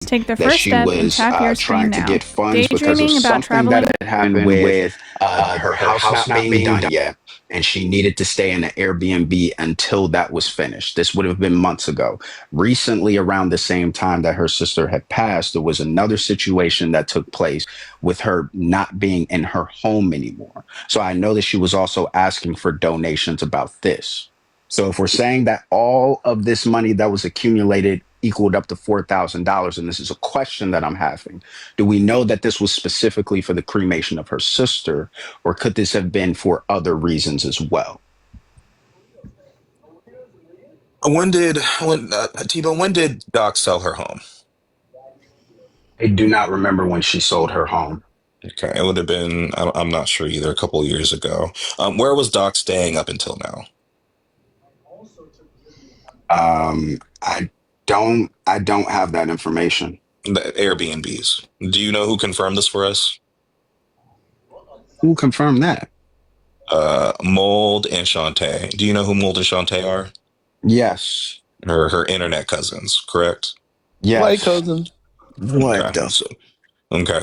Take the that first she step and was tap your screen trying to now. get funds because of Daydreaming about something that traveling. had happened with her house not being done yet, and she needed to stay in an Airbnb until that was finished. This would have been months ago. Recently, around the same time that her sister had passed, there was another situation that took place with her not being in her home anymore. So I know that she was also asking for donations about this. So if we're saying that all of this money that was accumulated equaled up to $4,000, and this is a question that I'm having, do we know that this was specifically for the cremation of her sister, or could this have been for other reasons as well? When did Doc sell her home? I do not remember when she sold her home. Okay, it would have been, I'm not sure either, a couple of years ago. Where was Doc staying up until now? I don't have that information. The Airbnbs. Do you know who confirmed this for us? Who confirmed that? Mold and Shantae. Do you know who Mold and Shantae are? Yes. Her internet cousins, correct? Like Yes. cousin. What Okay. the?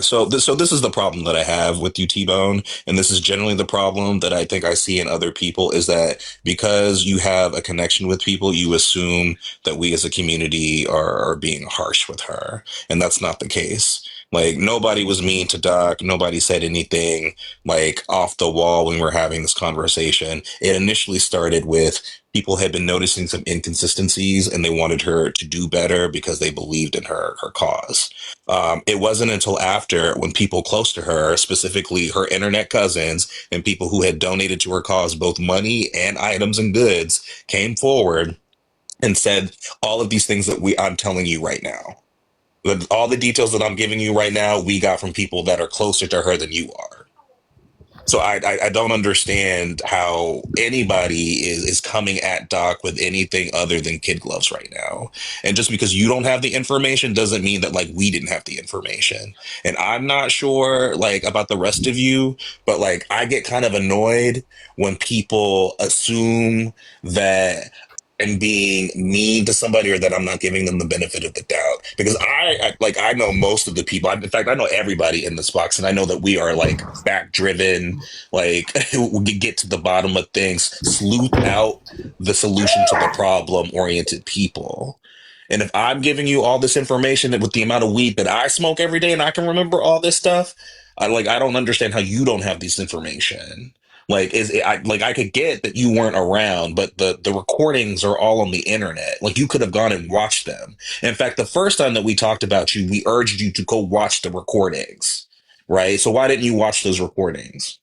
So this is the problem that I have with you, T-Bone, and this is generally the problem that I think I see in other people is that because you have a connection with people, you assume that we as a community are being harsh with her, and that's not the case. Like nobody was mean to Doc, nobody said anything like off the wall when we're having this conversation. It initially started with people had been noticing some inconsistencies and they wanted her to do better because they believed in her cause. It wasn't until after when people close to her, specifically her internet cousins and people who had donated to her cause both money and items and goods, came forward and said all of these things that I'm telling you right now. All the details that I'm giving you right now, we got from people that are closer to her than you are. So I don't understand how anybody is coming at Doc with anything other than kid gloves right now. And just because you don't have the information doesn't mean that like we didn't have the information. And I'm not sure like about the rest of you, but like I get kind of annoyed when people assume that I'm being mean to somebody or that I'm not giving them the benefit of the doubt because I know most of the people. In fact, I know everybody in this box, and I know that we are like fact driven, like we get to the bottom of things, sleuth out the solution to the problem oriented people. And if I'm giving you all this information with the amount of weed that I smoke every day and I can remember all this stuff, I don't understand how you don't have this information. Like I could get that you weren't around, but the recordings are all on the internet. Like you could have gone and watched them. In fact, the first time that we talked about you, we urged you to go watch the recordings, right? So why didn't you watch those recordings?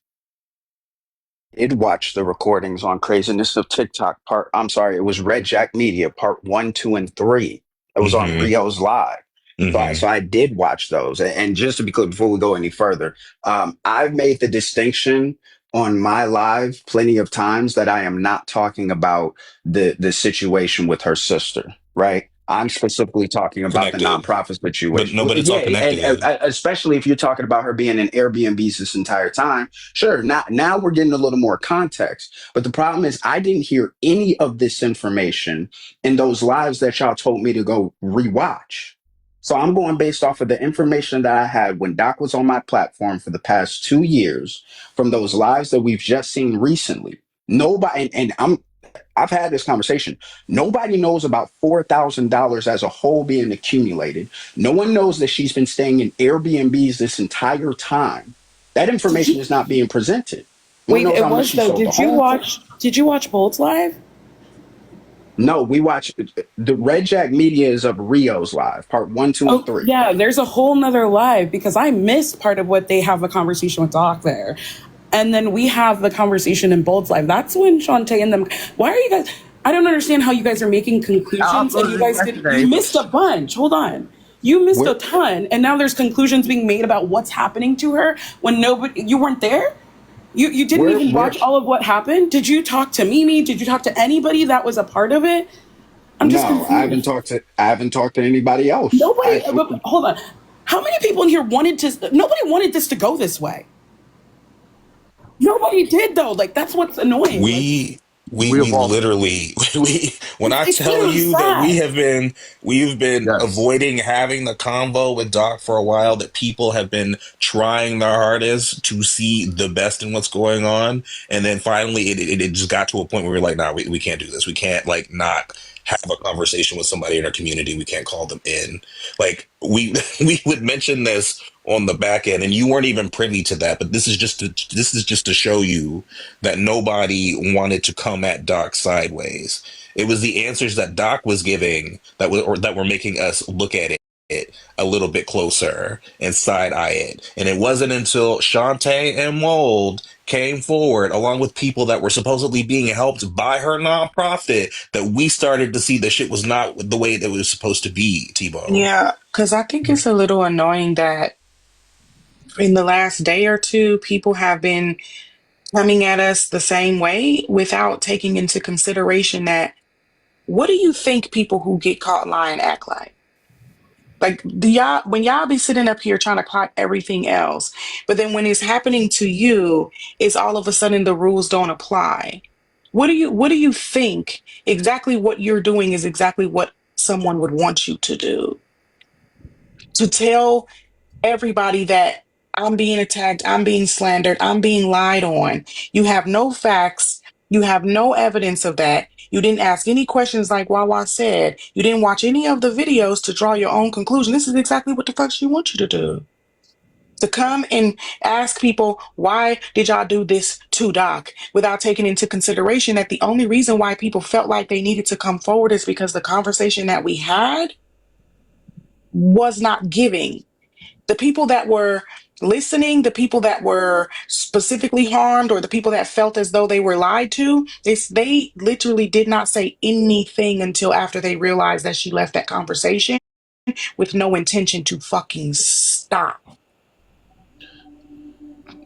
Did watch the recordings on Craziness of TikTok part. I'm sorry, it was Red Jack Media part one, two, and three. It was on Mm-hmm. Rio's Live. So Mm-hmm. I did watch those. And just to be clear, before we go any further, I've made the distinction on my live plenty of times that I am not talking about the situation with her sister, right? I'm specifically talking about the Connected, nonprofit but situation. no, Well, but it's all yeah, and connected. especially if you're talking about her being in Airbnbs this entire time. Sure, now we're getting a little more context. But the problem is, I didn't hear any of this information in those lives that y'all told me to go rewatch. So I'm going based off of the information that I had when Doc was on my platform for the past 2 years from those lives that we've just seen recently. Nobody, and I've had this conversation. Nobody knows about $4,000 as a whole being accumulated. No one knows that she's been staying in Airbnbs this entire time. That Did information you is not being presented. No one wait? knows It how much was she though. sold the home for. Did you watch Bolt's live? No, we watch the Red Jack Media is of Rio's live, part one, two, and Oh three. yeah, there's a whole nother live because I missed part of what they have a conversation with Doc there, and then we have the conversation in Bolt's live. That's when Shantae and them. Why are you guys? I don't understand how you guys are making I conclusions and you uploaded it guys did. You yesterday. missed a bunch. Hold on. You missed a We're ton, and now there's conclusions being made about what's happening to her when nobody. You weren't there. You didn't we're even we're watch all of what happened. Did you talk to Mimi? Did you talk to anybody that was a part of it? I'm just no, confused. I haven't talked to anybody else. Nobody, but hold on. How many people in here wanted to? Nobody wanted this to go this way. Nobody did though. Like that's what's annoying. Like We We We we evolved. literally we when I It's tell literally you that sad. we've been Yes. avoiding having the convo with Doc for a while, that people have been trying their hardest to see the best in what's going on, and then finally it just got to a point where we're like, nah, we can't do this. We can't like not have a conversation with somebody in our community. We can't call them in. Like we we would mention this on the back end, and you weren't even privy to that. But this is just to show you that nobody wanted to come at Doc sideways. It was the answers that Doc was giving that were making us look at it a little bit closer and side eye it. And it wasn't until Shantae and Mold came forward, along with people that were supposedly being helped by her nonprofit, that we started to see that shit was not the way that it was supposed to be, T-Bone. Yeah, because I think it's a little annoying that in the last day or two, people have been coming at us the same way without taking into consideration that what do you think people who get caught lying act like? Like, do y'all, when y'all be sitting up here trying to clock everything else, but then when it's happening to you, it's all of a sudden the rules don't apply. What do you think exactly what you're doing is exactly what someone would want you to do? To tell everybody that I'm being attacked, I'm being slandered, I'm being lied on. You have no facts, you have no evidence of that. You didn't ask any questions like Wawa said. You didn't watch any of the videos to draw your own conclusion. This is exactly what the fuck she wants you to do. To come and ask people, why did y'all do this to Doc? Without taking into consideration that the only reason why people felt like they needed to come forward is because the conversation that we had was not giving. The people that were listening, the people that were specifically harmed, or the people that felt as though they were lied to, they literally did not say anything until after they realized that she left that conversation with no intention to fucking stop.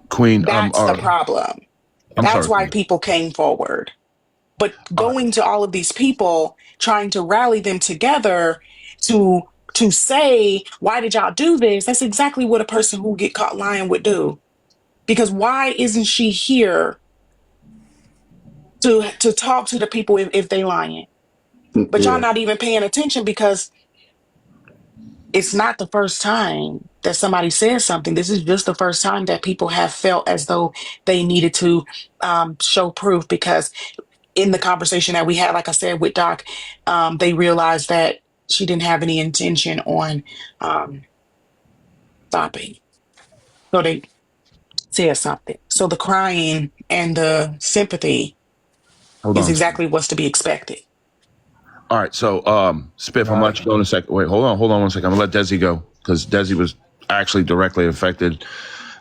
Queen. That's the problem. I'm That's sorry, why Queen. people came forward. But All right. going to all of these people, trying to rally them together to to say, why did y'all do this? That's exactly what a person who get caught lying would do. Because why isn't she here to talk to the people if they lying? But y'all Yeah. not even paying attention because it's not the first time that somebody says something. This is just the first time that people have felt as though they needed to show proof, because in the conversation that we had, like I said, with Doc, they realized that she didn't have any intention on um, stopping. So they said something. So the crying and the sympathy Hold is on. exactly what's to be expected. All right. So, Spiff, I'm gonna let you go in a second. Wait, hold on 1 second. I'm gonna let Desi go because Desi was actually directly affected.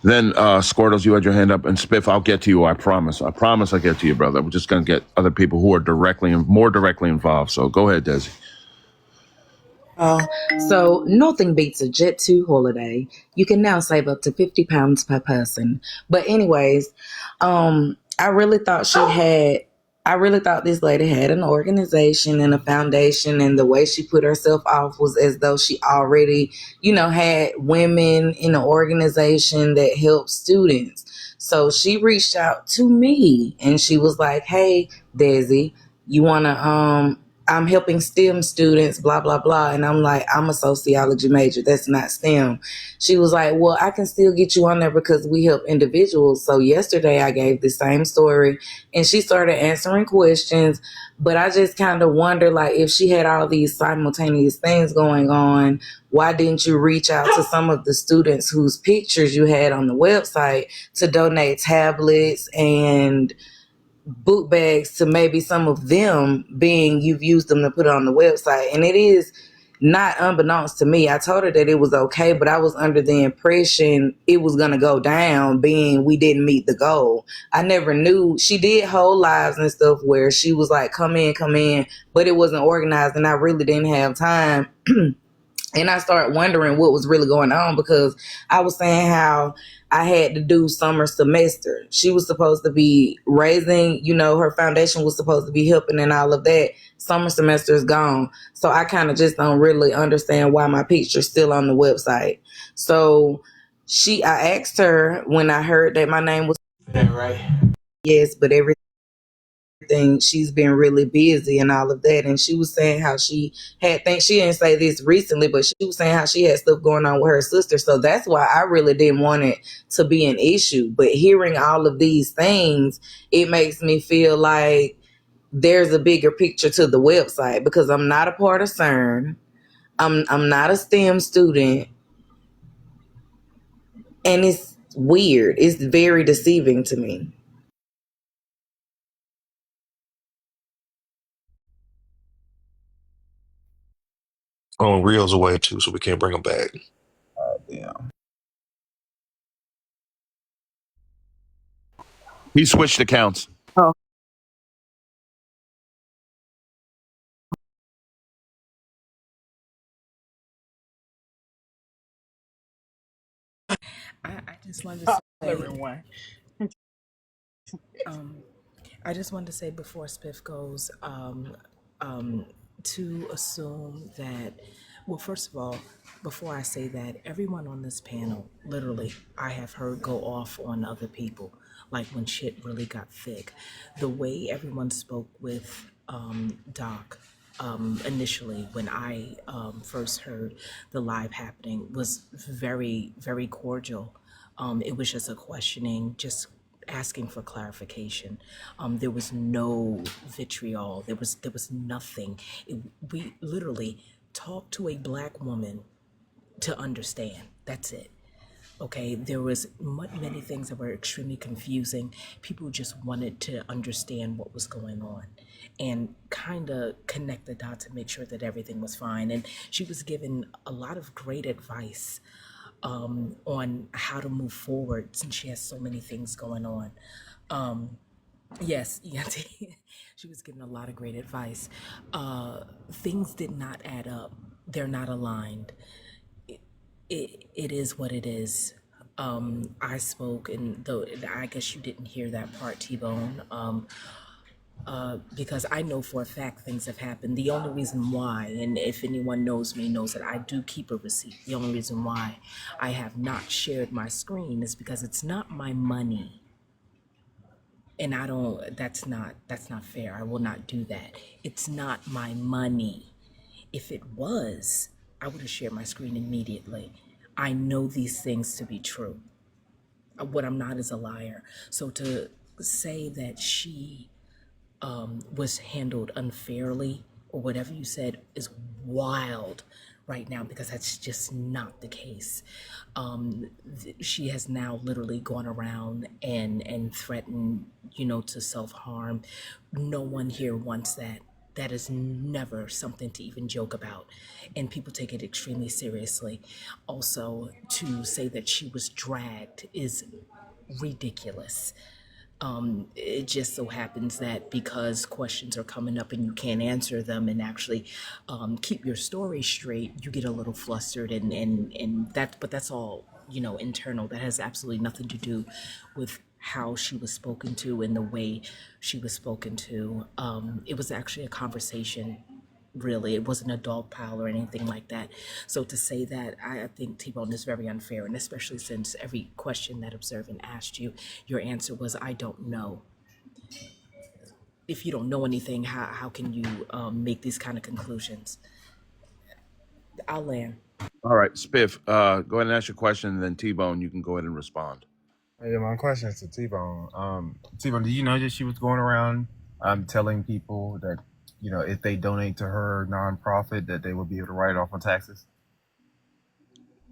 Then, Squirtles, you had your hand up, and Spiff, I'll get to you. I promise. I promise I'll get to you, brother. We're just gonna get other people who are more directly involved. So, go ahead, Desi. Uh, so nothing beats a Jet 2 holiday. You can now save up to £50 per person. But anyways, I really thought I really thought this lady had an organization and a foundation, and the way she put herself off was as though she already, had women in the organization that help students. So she reached out to me and she was like, "Hey, Desi, you want to I'm helping STEM students, blah, blah, blah." And I'm like, "I'm a sociology major. That's not STEM." She was like, "Well, I can still get you on there because we help individuals." So yesterday I gave the same story and she started answering questions. But I just kind of wonder, like, if she had all these simultaneous things going on, why didn't you reach out to some of the students whose pictures you had on the website to donate tablets and book bags to maybe some of them, being you've used them to put it on the website? And it is not unbeknownst to me. I told her that it was okay, but I was under the impression it was going to go down, being we didn't meet the goal. I never knew she did whole lives and stuff where she was like, come in, but it wasn't organized and I really didn't have time. And I started wondering what was really going on, because I was saying how I had to do summer semester. She was supposed to be raising, her foundation was supposed to be helping and all of that. Summer semester is gone. So I kind of just don't really understand why my picture's still on the website. So I asked her when I heard that my name was, right? Yes, but everything Thing she's been really busy and all of that, and she was saying how she had things. She didn't say this recently, but she was saying how she had stuff going on with her sister. So that's why I really didn't want it to be an issue. But hearing all of these things, it makes me feel like there's a bigger picture to the website, because I'm not a part of CERN. I'm not a STEM student, and it's weird. It's very deceiving to me. Oh, Rio's away too, so we can't bring him back. Yeah. He switched accounts. Oh, I just wanted to say, Everyone. um, I just wanted to say before Spiff goes, um, to assume that, well, first of all, before I say that, everyone on this panel, literally, I have heard go off on other people, like when shit really got thick. The way everyone spoke with Doc initially, when I first heard the live happening, was very, very cordial. It was just a questioning, just asking for clarification. There was no vitriol. There was nothing. We literally talked to a black woman to understand. That's it. Okay, there was many things that were extremely confusing. People just wanted to understand what was going on and kind of connect the dots and make sure that everything was fine. And she was given a lot of great advice on how to move forward since she has so many things going on. Yes, Yanti. She was given a lot of great advice. Things did not add up. They're not aligned. It is what it is. I spoke, and though I guess you didn't hear that part, T-Bone, because I know for a fact things have happened. The only reason why, and if anyone knows me, knows that I do keep a receipt. The only reason why I have not shared my screen is because it's not my money. And I don't, that's not fair. I will not do that. It's not my money. If it was, I would have shared my screen immediately. I know these things to be true. What I'm not is a liar. So to say that she was handled unfairly or whatever you said is wild right now, because that's just not the case. She has now literally gone around and threatened, to self-harm. No one here wants that. That is never something to even joke about, and people take it extremely seriously. Also, to say that she was dragged is ridiculous. It just so happens that because questions are coming up and you can't answer them and actually keep your story straight, you get a little flustered, and that, but that's all, internal. That has absolutely nothing to do with how she was spoken to and the way she was spoken to. It was actually a conversation, really. It wasn't a dog pile or anything like that. So to say that, I think T-Bone is very unfair, and especially since every question that observant asked you, your answer was, I don't know. If you don't know anything, how can you make these kind of conclusions? I'll land. All right, Spiff, go ahead and ask your question, and then T-Bone, you can go ahead and respond. yeah, my question is to T-Bone. T-Bone, do you know that she was going around telling people that, if they donate to her nonprofit, that they will be able to write it off on taxes?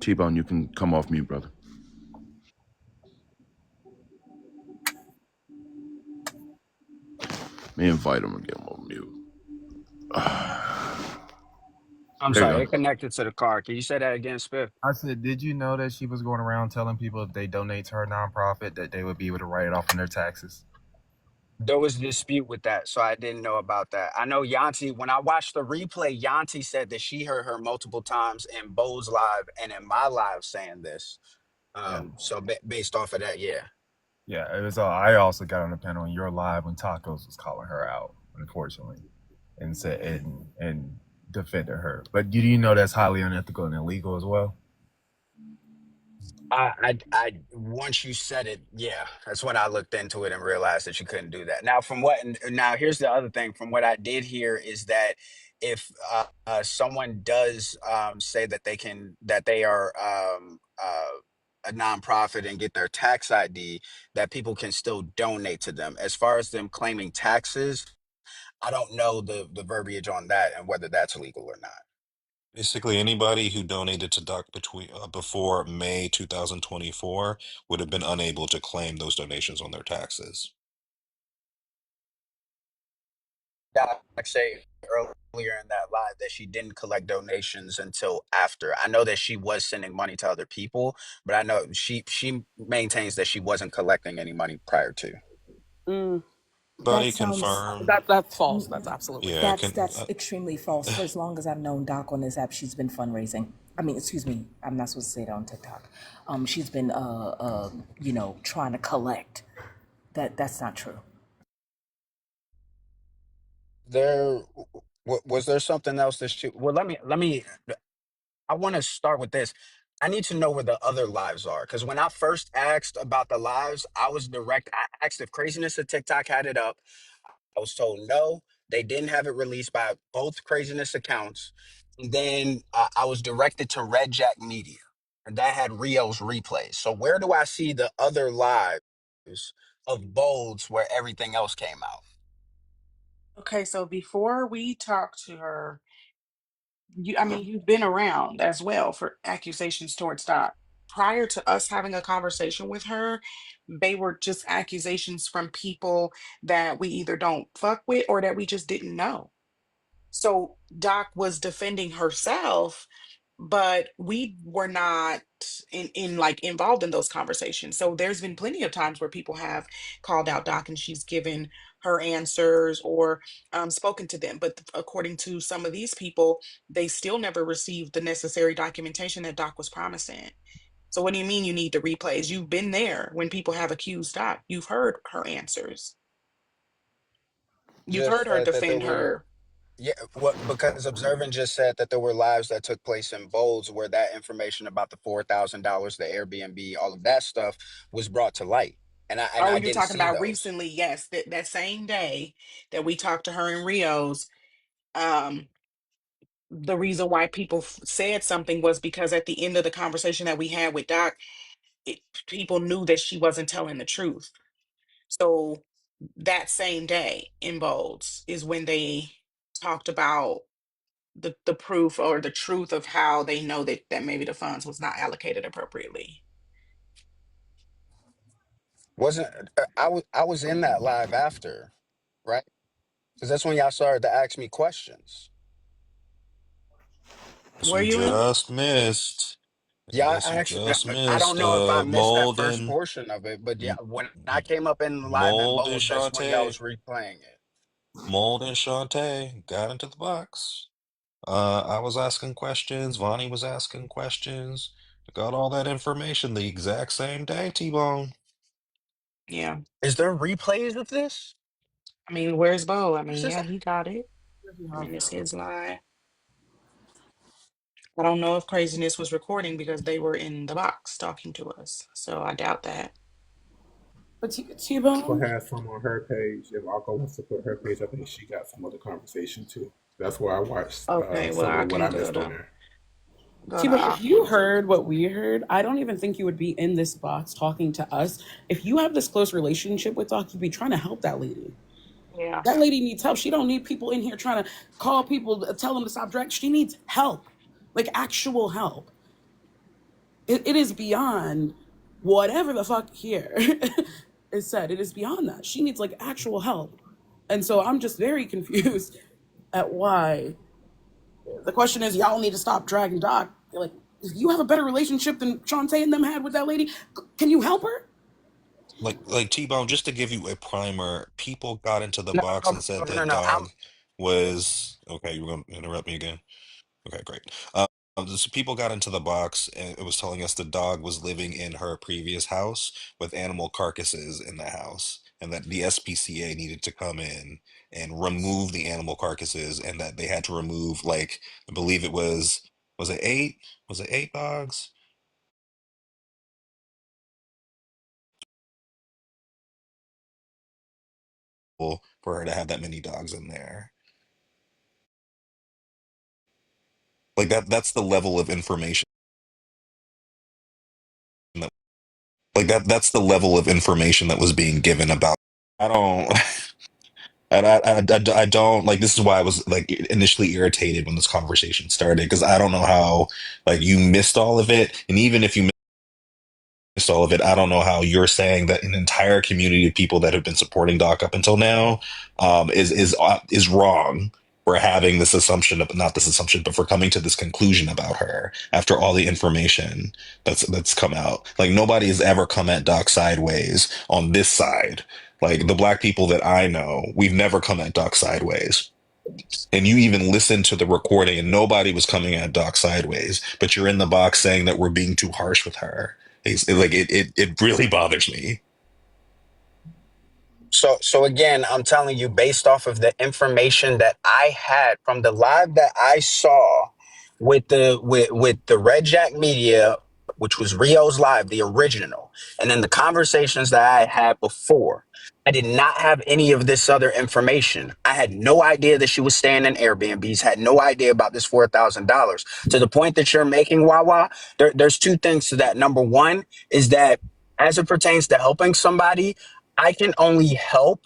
T-Bone, you can come off mute, brother. Let me invite him and get him on mute. I'm There you sorry, go. it connected to the car. Can you say that again, Spiff? I said, did you know that she was going around telling people if they donate to her nonprofit that they would be able to write it off on their taxes? There was a dispute with that, so I didn't know about that. I know Yanti, when I watched the replay, Yanti said that she heard her multiple times in Bo's live and in my live saying this. Yeah. So based off of that, yeah. Yeah, it was. I also got on the panel in your live when Tacos was calling her out, unfortunately, and said and defended her. But do you know that's highly unethical and illegal as well? Once you said it, yeah, that's when I looked into it and realized that you couldn't do that. Now, now here's the other thing. From what I did hear is that if someone does say that that they are a nonprofit and get their tax ID, that people can still donate to them. As far as them claiming taxes, I don't know the verbiage on that and whether that's legal or not. Basically, anybody who donated to Doc between before May 2024 would have been unable to claim those donations on their taxes. Doc say earlier in that live that she didn't collect donations until after. I know that she was sending money to other people, but I know she maintains that she wasn't collecting any money prior to. Mm, That Anybody sounds confirm? that's false. That's absolutely Yeah, false. can that's extremely false. For as long as I've known Doc on this app, she's been fundraising. I mean, excuse me, I'm not supposed to say that on TikTok. She's been trying to collect. That's not true. There was there something else that she well let me I want to start with this. I need to know where the other lives are because when I first asked about the lives, I was direct. I asked if Craziness of TikTok had it up. I was told no, they didn't have it released by both Craziness accounts. And then I was directed to Red Jack Media, and that had Rio's replays. So where do I see the other lives of Bolds where everything else came out? Okay, so before we talk to her, I mean, you've been around as well for accusations towards Doc. Prior to us having a conversation with her, they were just accusations from people that we either don't fuck with or that we just didn't know. So Doc was defending herself, but we were not in like involved in those conversations. So there's been plenty of times where people have called out Doc and she's given her answers or spoken to them. But according to some of these people, they still never received the necessary documentation that Doc was promising. So what do you mean you need the replays? You've been there when people have accused Doc. You've heard her answers. You've Just heard her said that there defend were her. yeah, what because Observant just said that there were lives that took place in Bolds where that information about the $4,000, the Airbnb, all of that stuff was brought to light, and Oh, I you're didn't talking see about those. recently? Yes, that same day that we talked to her in Rios. Um, the reason why people said something was because at the end of the conversation that we had with Doc, people knew that she wasn't telling the truth. So that same day in Bolds is when they talked about the proof or the truth of how they know that maybe the funds was not allocated appropriately. Wasn't I was in that live after, right? Because that's when y'all started to ask me questions. guess Were you you in? just missed. I Yeah, guess you just I don't missed know if I missed that Mold first and portion of it, but yeah, M- when I came up in live in Mold and Bolds, that's when y'all Shantae. was replaying it. Mold and Shantae got into the box. I was asking questions. Vonnie was asking questions. Got all that information the exact same day, T-Bone. Yeah. Is there replays of this? I mean, where's Bo? I Where's mean, this yeah, at? he got it. If you I have mean, it's it. his lie. I don't know if Craziness was recording because they were in the box talking to us. So I doubt that. But Akko T-Bone, has some on her page. If Akko wants to put her page, I think she got some other conversation too. That's where I watched Okay, well, some I of what can I missed on there. go to T-Bone, if you Aqua. heard what we heard, I don't even think you would be in this box talking to us. If you have this close relationship with Doc, you'd be trying to help that lady. Yeah. That lady needs help. She don't need people in here trying to call people, tell them to stop dragging. She needs help, like actual help. It is beyond whatever the fuck here is said. It is beyond that. She needs like actual help. And so I'm just very confused at why. The question is, y'all need to stop dragging Doc. Like, if you have a better relationship than Shantae and them had with that lady, can you help her? Like T-Bone, just to give you a primer, people got into the No, box and said no, that no. dog was okay. You're gonna interrupt me again. Okay, great. So people got into the box and it was telling us the dog was living in her previous house with animal carcasses in the house, and that the SPCA needed to come in and remove the animal carcasses, and that they had to remove like I believe it was it eight? Was it eight dogs? for her to have that many dogs in there. Like that's the level of information that that's the level of information that was being given about. I don't. I don't like this is why I was like initially irritated when this conversation started because I don't know how like you missed all of it, and even if you missed all of it, I don't know how you're saying that an entire community of people that have been supporting Doc up until now is wrong for having this assumption of not this assumption, but for coming to this conclusion about her after all the information that's come out. Like nobody has ever come at Doc sideways on this side. Like the black people that I know, we've never come at Doc sideways. And you even listened to the recording and nobody was coming at Doc sideways, but you're in the box saying that we're being too harsh with her. It really bothers me. So again, I'm telling you, based off of the information that I had from the live that I saw with the Red Jack Media, which was Rio's live, the original, and then the conversations that I had before, I did not have any of this other information. I had no idea that she was staying in Airbnbs, had no idea about this $4,000. To the point that you're making, Wawa, there's two things to that. Number one is that as it pertains to helping somebody, I can only help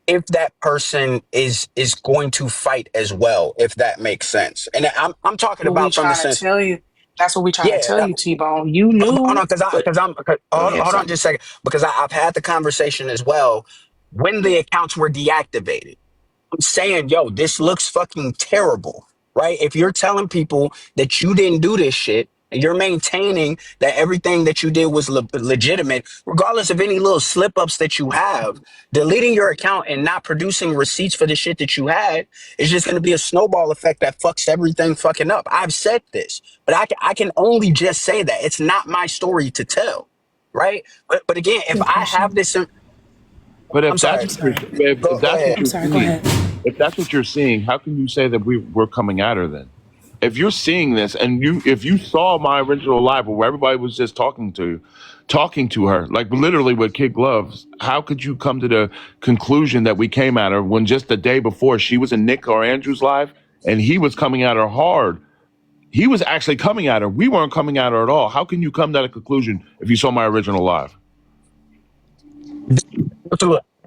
if that person is going to fight as well, if that makes sense. And I'm talking What we about from the trying to sense, tell you. That's what we trying to yeah. tell you, T-Bone. You Hold knew, on, because but go hold, ahead, hold on son. just a second, because I've had the conversation as well when the accounts were deactivated. I'm saying, yo, this looks fucking terrible, right? If you're telling people that you didn't do this shit and you're maintaining that everything that you did was legitimate, regardless of any little slip ups that you have, deleting your account and not producing receipts for the shit that you had is just going to be a snowball effect that fucks everything fucking up. I've said this, but I can only just say that it's not my story to tell, right? But again, if Quick I have question. this, But I'm if that's sorry, I'm what you're sorry. if go that's what ahead. I'm you're sorry. Go seeing, ahead. if that's what you're seeing, how can you say that we're coming at her then? If you're seeing this and if you saw my original live where everybody was just talking to her like literally with kid gloves, how could you come to the conclusion that we came at her when just the day before she was in Nick or Andrew's live and he was coming at her hard? He was actually coming at her. We weren't coming at her at all. How can you come to that conclusion if you saw my original live?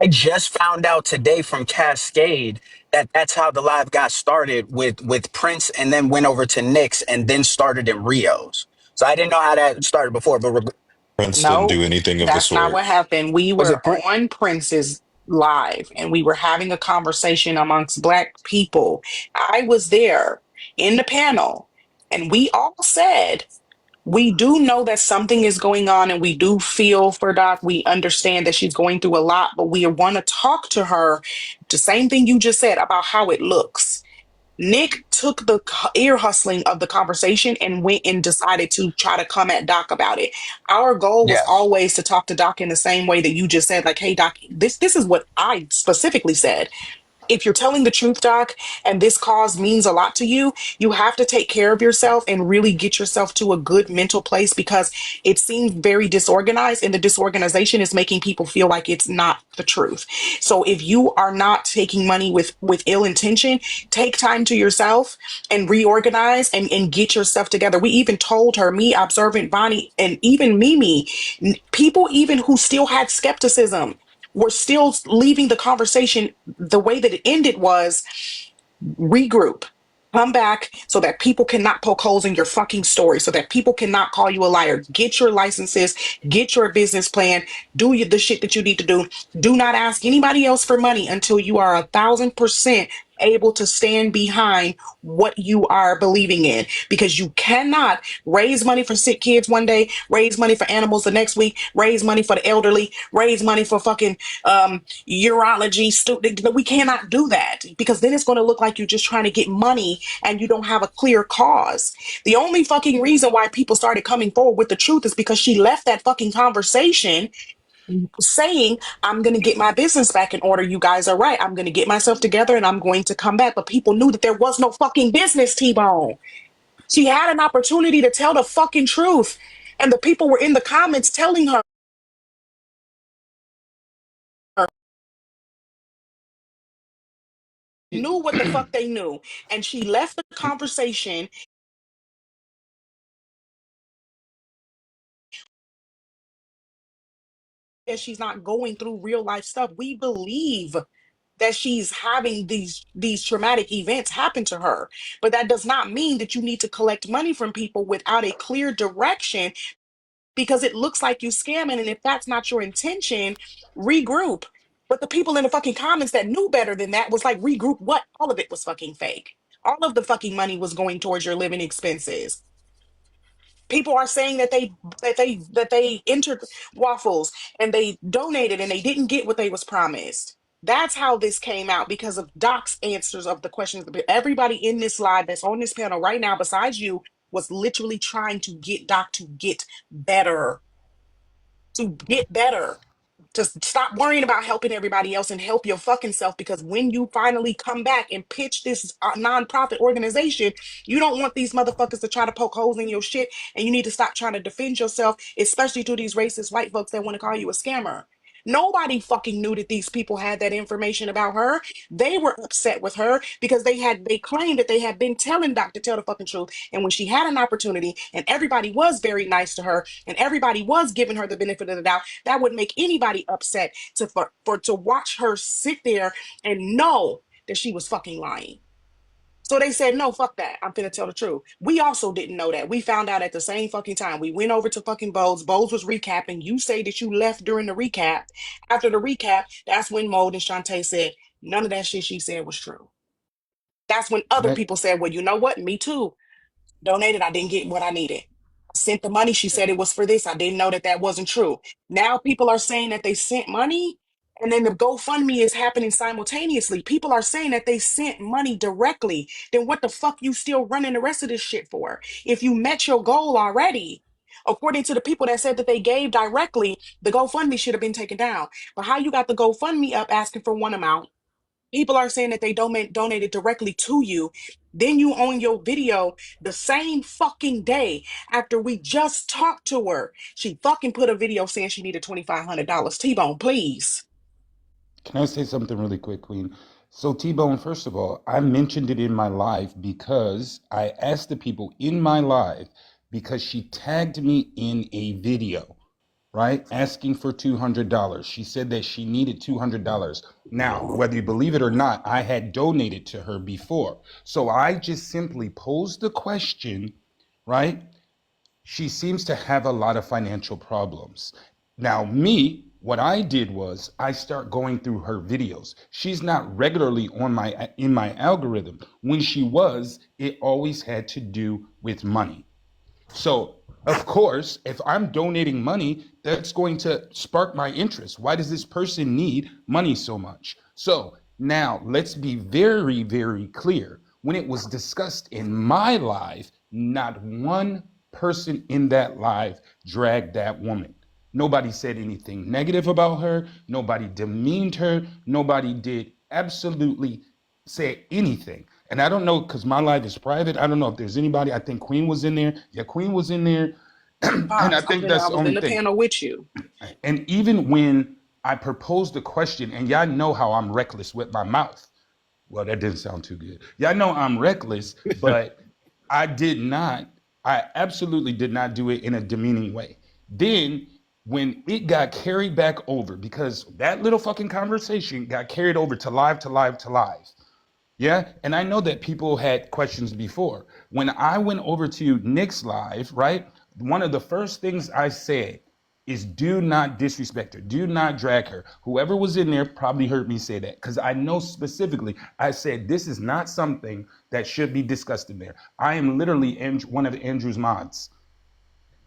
I just found out today from Cascade that that's how the live got started with Prince, and then went over to Nick's, and then started in Rio's. So I didn't know how that started before, but Prince didn't No, do anything of the that's not sort. what happened. We was were it Prince? on Prince's live and we were having a conversation amongst Black people. I was there in the panel and we all said, we do know that something is going on and we do feel for Doc. We understand that she's going through a lot, but we want to talk to her. The same thing you just said about how it looks. Nick took the ear hustling of the conversation and went and decided to try to come at Doc about it. Our goal was Yes. always to talk to Doc in the same way that you just said, like, hey, Doc, this is what I specifically said. If you're telling the truth, Doc, and this cause means a lot to you, you have to take care of yourself and really get yourself to a good mental place because it seems very disorganized and the disorganization is making people feel like it's not the truth. So if you are not taking money with ill intention, take time to yourself and reorganize and get yourself together. We even told her, me, Observant Bonnie, and even Mimi, people even who still had skepticism were still leaving the conversation the way that it ended was regroup, come back so that people cannot poke holes in your fucking story, so that people cannot call you a liar. Get your licenses, get your business plan, do the shit that you need to do. Do not ask anybody else for money until you are 1,000% able to stand behind what you are believing in, because you cannot raise money for sick kids one day, raise money for animals the next week, raise money for the elderly, raise money for fucking urology. We cannot do that because then it's going to look like you're just trying to get money and you don't have a clear cause. The only fucking reason why people started coming forward with the truth is because she left that fucking conversation saying, I'm going to get my business back in order. You guys are right. I'm going to get myself together and I'm going to come back. But people knew that there was no fucking business, T-Bone. She had an opportunity to tell the fucking truth. And the people were in the comments telling her knew what the fuck they knew. And she left the conversation and she's not going through real life stuff. We believe that she's having these traumatic events happen to her. But that does not mean that you need to collect money from people without a clear direction because it looks like you scamming. And if that's not your intention, regroup. But the people in the fucking comments that knew better than that was like, regroup what? All of it was fucking fake. All of the fucking money was going towards your living expenses. People are saying that they entered waffles and they donated and they didn't get what they was promised. That's how this came out because of Doc's answers of the questions. Everybody in this live that's on this panel right now, besides you, was literally trying to get Doc to get better, to get better. Just stop worrying about helping everybody else and help your fucking self because when you finally come back and pitch this nonprofit organization, you don't want these motherfuckers to try to poke holes in your shit and you need to stop trying to defend yourself, especially to these racist white folks that want to call you a scammer. Nobody fucking knew that these people had that information about her. They were upset with her because they claimed that they had been telling Doc to tell the fucking truth. And when she had an opportunity and everybody was very nice to her and everybody was giving her the benefit of the doubt, that would make anybody upset to watch her sit there and know that she was fucking lying. So they said, no, fuck that. I'm finna tell the truth. We also didn't know that. We found out at the same fucking time. We went over to fucking Bowles. Bowles was recapping. You say that you left during the recap. After the recap, that's when Mold and Shantae said, none of that shit she said was true. That's when Can other I people said, well, you know what? Me too. Donated. I didn't get what I needed. I sent the money. She said it was for this. I didn't know that that wasn't true. Now people are saying that they sent money and then the GoFundMe is happening simultaneously. People are saying that they sent money directly. Then what the fuck you still running the rest of this shit for? If you met your goal already, according to the people that said that they gave directly, the GoFundMe should have been taken down. But how you got the GoFundMe up asking for one amount? People are saying that they donated directly to you. Then you own your video the same fucking day after we just talked to her. She fucking put a video saying she needed $2,500. T-Bone, please. can I say something really quick, Queen? So T-Bone, first of all, I mentioned it in my live because I asked the people in my live because she tagged me in a video, right? Asking for $200. She said that she needed $200. Now, whether you believe it or not, I had donated to her before. So I just simply posed the question, right? She seems to have a lot of financial problems. Now, me, what I did was I start going through her videos. She's not regularly on my in my algorithm. When she was, it always had to do with money. So, of course, if I'm donating money, that's going to spark my interest. Why does this person need money so much? So, now let's be very, very clear. When it was discussed in my live, not one person in that live dragged that woman. Nobody said anything negative about her. Nobody demeaned her. Nobody did absolutely say anything. And I don't know because my live is private. I don't know if there's anybody. I think Queen was in there. Yeah, Queen was in there. And I Pops, think I that's the was in only the thing. panel with you. And even when I proposed the question, and y'all know how I'm reckless with my mouth. Well, that didn't sound too good. Y'all know I'm reckless, but I did not, I absolutely did not do it in a demeaning way. Then when it got carried back over, because that little fucking conversation got carried over to live, to live, to live. Yeah. And I know that people had questions before. When I went over to Nick's live, right? One of the first things I said is do not disrespect her. Do not drag her. Whoever was in there probably heard me say that because I know specifically I said this is not something that should be discussed in there. I am literally one of Andrew's mods.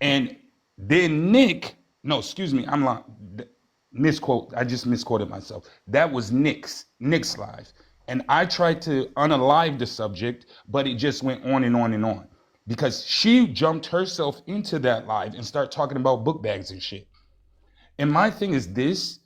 And then Nick, no, excuse me, I'm like, misquote. I just misquoted myself. That was Nick's live. And I tried to unalive the subject, but it just went on and on and on because she jumped herself into that live and started talking about book bags and shit. And my thing is this,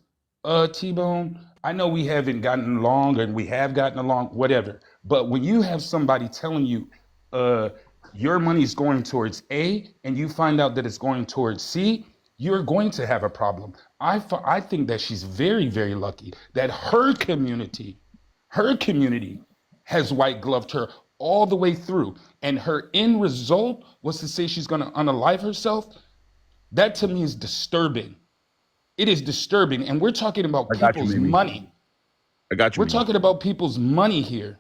T-Bone, I know we haven't gotten along and we have gotten along, whatever. But when you have somebody telling you uh, your money is going towards A and you find out that it's going towards C, you're going to have a problem. I think that she's very, very lucky that her community has white gloved her all the way through. And her end result was to say she's going to unalive herself. That to me is disturbing. It is disturbing. And we're talking about I got you, people's Mimi. money. I got you, We're Mimi. talking about people's money here.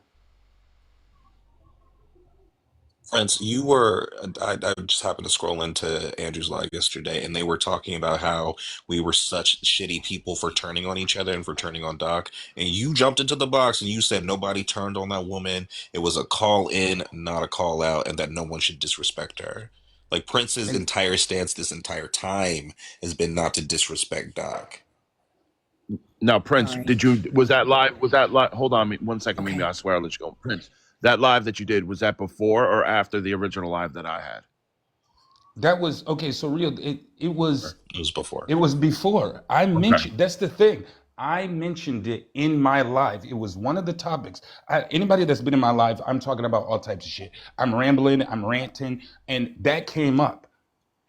Prince, you were, I just happened to scroll into Andrew's live yesterday, and they were talking about how we were such shitty people for turning on each other and for turning on Doc. And you jumped into the box and you said nobody turned on that woman. It was a call in, not a call out, and that no one should disrespect her. Like Prince's And entire stance this entire time has been not to disrespect Doc. Now, Prince, Sorry. was that live? Was that live? Hold on 1 second, Mimi. Okay. I swear I'll let you go. Prince, that live that you did, was that before or after the original live that I had? that was okay. So real, It was before. it was before. I Okay. mentioned, that's the thing. I mentioned it in my live. It was one of the topics. Anybody that's been in my live, I'm talking about all types of shit. I'm rambling, I'm ranting, and that came up.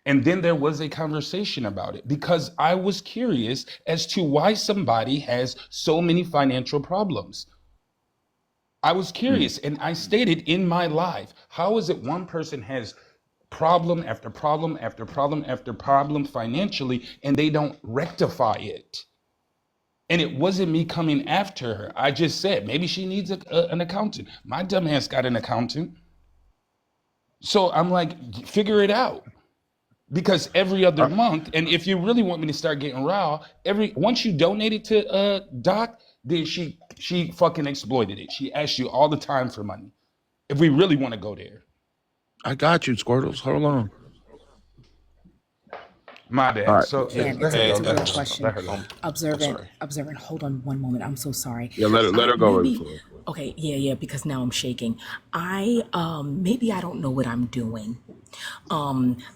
And then there was a conversation about it because I was curious as to why somebody has so many financial problems. I was Mm. curious and I stated in my live, how is it one person has problem after problem after problem after problem financially and they don't rectify it? And it wasn't me coming after her. I just said maybe she needs an accountant. My dumb ass got an accountant. So I'm like, figure it out. Because every other Uh, month, and if you really want me to start getting raw, once you donate it to Doc, then she fucking exploited it. She asked you all the time for money. If we really want to go there. I got you, Squirtles. Hold on. My All bad. right. So And let her it's go. a Let real her go. question. Let her go. I'm sorry. Observant. Hold on one moment. I'm so sorry. Yeah, let her go. Maybe. Okay. Yeah. Because now I'm shaking. Maybe I don't know what I'm doing.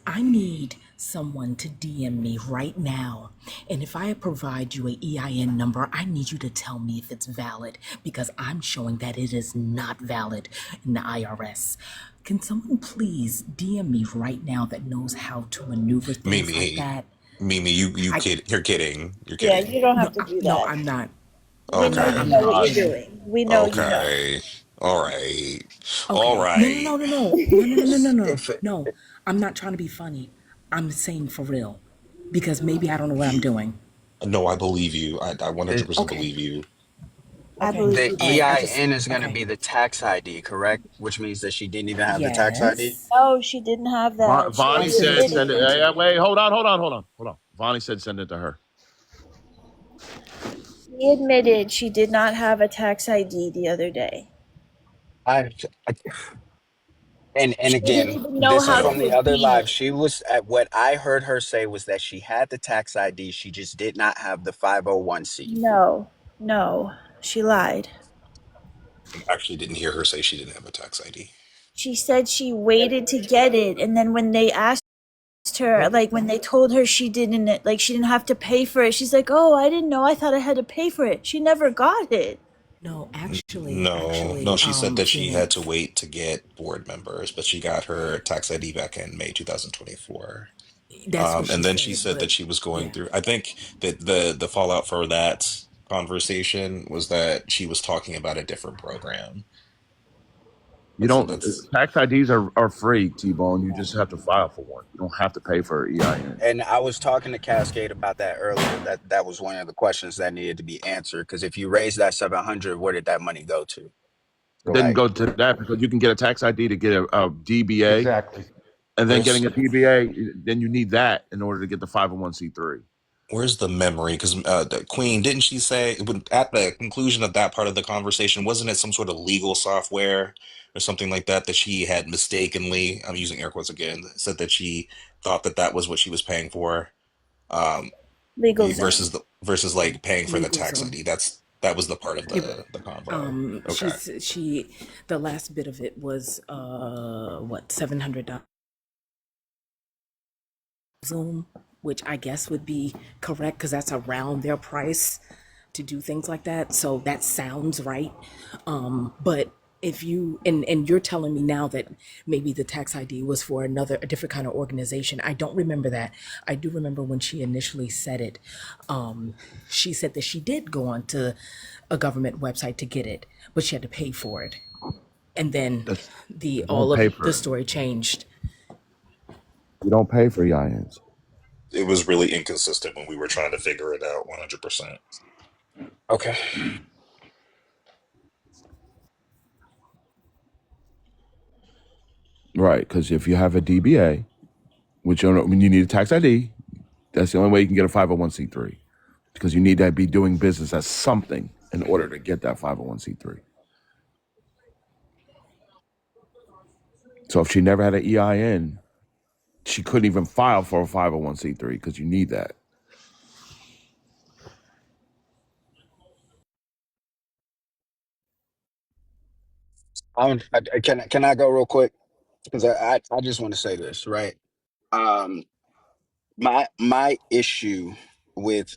I need someone to DM me right now. And if I provide you a EIN number, I need you to tell me if it's valid because I'm showing that it is not valid in the IRS. Can someone please DM me right now that knows how to maneuver things like Mimi, that? Mimi, you I kid, you're kidding. You're Yeah, kidding. you don't no, have to do no, that. I'm not. We know Okay. you I'm know not what you're kidding. doing. We know you know. Okay. All right. All Okay. No, no, right. no, no, no, no, no, no, no, no, no. If No, I'm not trying to be funny. I'm saying for real because maybe I don't know what I'm You, doing. no, I believe you. I the 100% Okay. believe you. I Okay. believe the you All too. right. I just EIN is going to okay. be the tax ID, correct? Which means that she didn't even have the tax ID. Yes. No, she didn't have that. She I'll Vonnie send said it to admitted send you. it. it. Wait, hold on. Vonnie said send it to her. She admitted she did not have a tax ID the other day. I, and She didn't again, even know this is how Okay. from to the other obtain live. it. She was at what I heard her say was that she had the tax ID. She just did not have the 501c. No, no, she lied. I actually didn't hear her say she didn't have a tax ID. She said she waited to get it, and then when they asked her, like when they told her she didn't, like she didn't have to pay for it, she's like, "Oh, I didn't know. I thought I had to pay for it." She never got it. No, No, no, she said that she had to Phoenix. wait to get board members, but she got her tax ID back in May 2024. That's what she And then she said. said But that she was going yeah, through, I think that the fallout for that conversation was that she was talking about a different program. You So don't that's tax IDs are free, T Bone. You just have to file for one. You don't have to pay for EIN. And I was talking to Cascade about that earlier. That was one of the questions that needed to be answered. Because if you raise that 700, where did that money go to? It didn't Right. go to that because you can get a tax ID to get a DBA, Exactly. and then getting where's a DBA, then you need that in order to get the 501c3. where's the memory? Because the Queen, didn't she say at the conclusion of that part of the conversation, wasn't it some sort of legal software or something like that that she had mistakenly, I'm using air quotes again, said that she thought that that was what she was paying for, um, Legal Zone. versus like paying for the legal tax zone. ID. That was the part of Yeah, but the convo. Okay. she the last bit of it was what $700 Zoom, which I guess would be correct because that's around their price to do things like that. So that sounds right. But if you and you're telling me now that maybe the tax ID was for a different kind of organization. I don't remember that. I do remember when she initially said it. She said that she did go on to a government website to get it, but she had to pay for it. And then That's, the you don't all pay of the for story changed. you don't pay for EINs. It was really inconsistent when we were trying to figure it out 100%. Okay. Right, because if you have a DBA, which when you need a tax ID, that's the only way you can get a 501c3 because you need to be doing business as something in order to get that 501c3. So if she never had an EIN, she couldn't even file for a 501c3 because you need that. Can I go real quick? Because I just want to say this, right? Um, my issue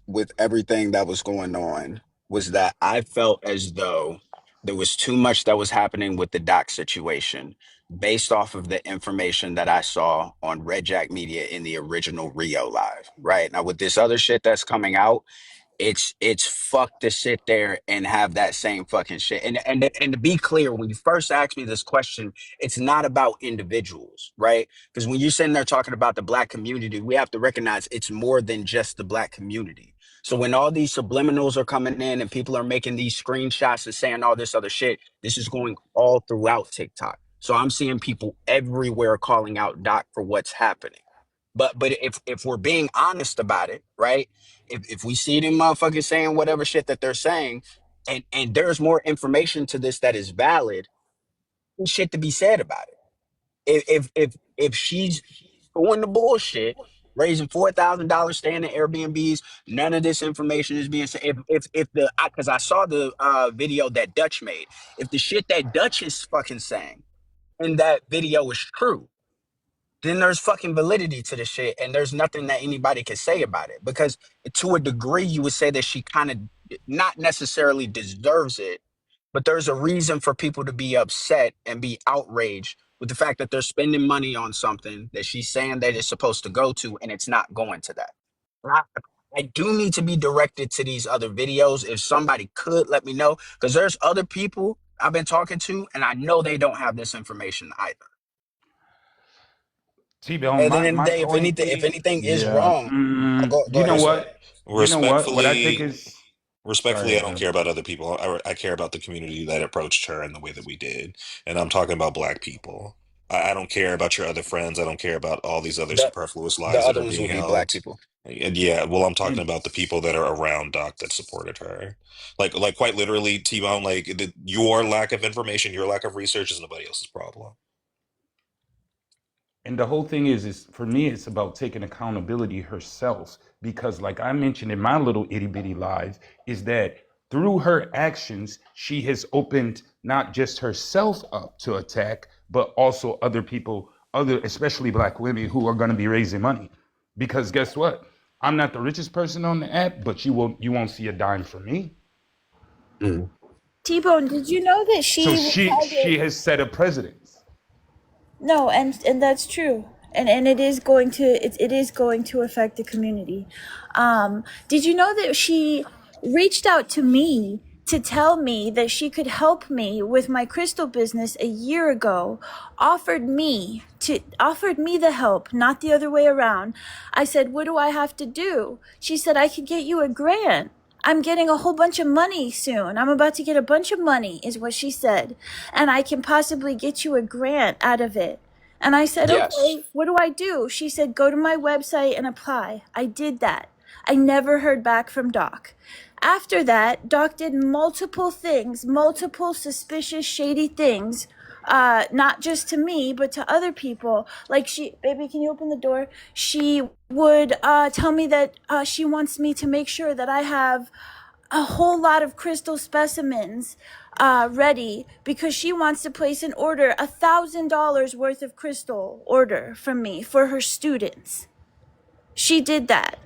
with everything that was going on was that I felt as though there was too much that was happening with the doc situation based off of the information that I saw on Red Jack Media in the original Rio live. Right now, with this other shit that's coming out, it's fucked to sit there and have that same fucking shit. And to be clear, when you first asked me this question, it's not about individuals, right? Because when you're sitting there talking about the black community, we have to recognize it's more than just the black community. So when all these subliminals are coming in and people are making these screenshots and saying all this other shit, this is going all throughout TikTok. So I'm seeing people everywhere calling out Doc for what's happening. But if we're being honest about it, right? If we see them motherfuckers saying whatever shit that they're saying, and there's more information to this that is valid, there's shit to be said about it. If she's doing the bullshit, raising $4,000, staying in Airbnbs, none of this information is being said. If the because I saw the video that Dutch made, if the shit that Dutch is fucking saying in that video is true, then there's fucking validity to the shit, and there's nothing that anybody can say about it. Because to a degree, you would say that she kind of not necessarily deserves it, but there's a reason for people to be upset and be outraged with the fact that they're spending money on something that she's saying that it's supposed to go to, and it's not going to that. I, I do need to be directed to these other videos. If somebody could let me know, because there's other people I've been talking to, and I know they don't have this information either. T-Bone, At the my, end of my the day, point if is, anything is yeah, wrong, go you know ahead, sir. what? You know what I think Respectfully, is, go respectfully, I ahead, don't bro. care about other people. I care about the community that approached her in the way that we did. And I'm talking about black people. I don't care about your other friends. I don't care about all these other The superfluous the lies that other are ones being would be black held. people. And yeah, well, I'm talking And about the people that are around Doc that supported her. Like quite literally, T-Bone, your lack of information, your lack of research is nobody else's problem. And the whole thing is for me, it's about taking accountability herself. Because, like I mentioned in my little itty bitty live, is that through her actions, she has opened not just herself up to attack, but also other people, other, especially black women who are going to be raising money. Because guess what? I'm not the richest person on the app, but you won't see a dime from me. Mm. T-Bone, did you know that So she she had it? she has set a precedence. No, and that's true. And it is going to affect the community. Did you know that she reached out to me to tell me that she could help me with my crystal business a year ago, offered me the help, not the other way around. I said, "What do I have to do?" She said, "I could get you a grant. I'm getting a whole bunch of money soon. I'm about to get a bunch of money," is what she said. "And I can possibly get you a grant out of it." And I said, Yes. "Okay, what do I do?" She said, "Go to my website and apply." I did that. I never heard back from Doc. After that, Doc did multiple things, multiple suspicious, shady things, not just to me, but to other people. Like baby, can you open the door? She would tell me that she wants me to make sure that I have a whole lot of crystal specimens ready because she wants to place an order, $1,000 worth of crystal order from me for her students. She did that.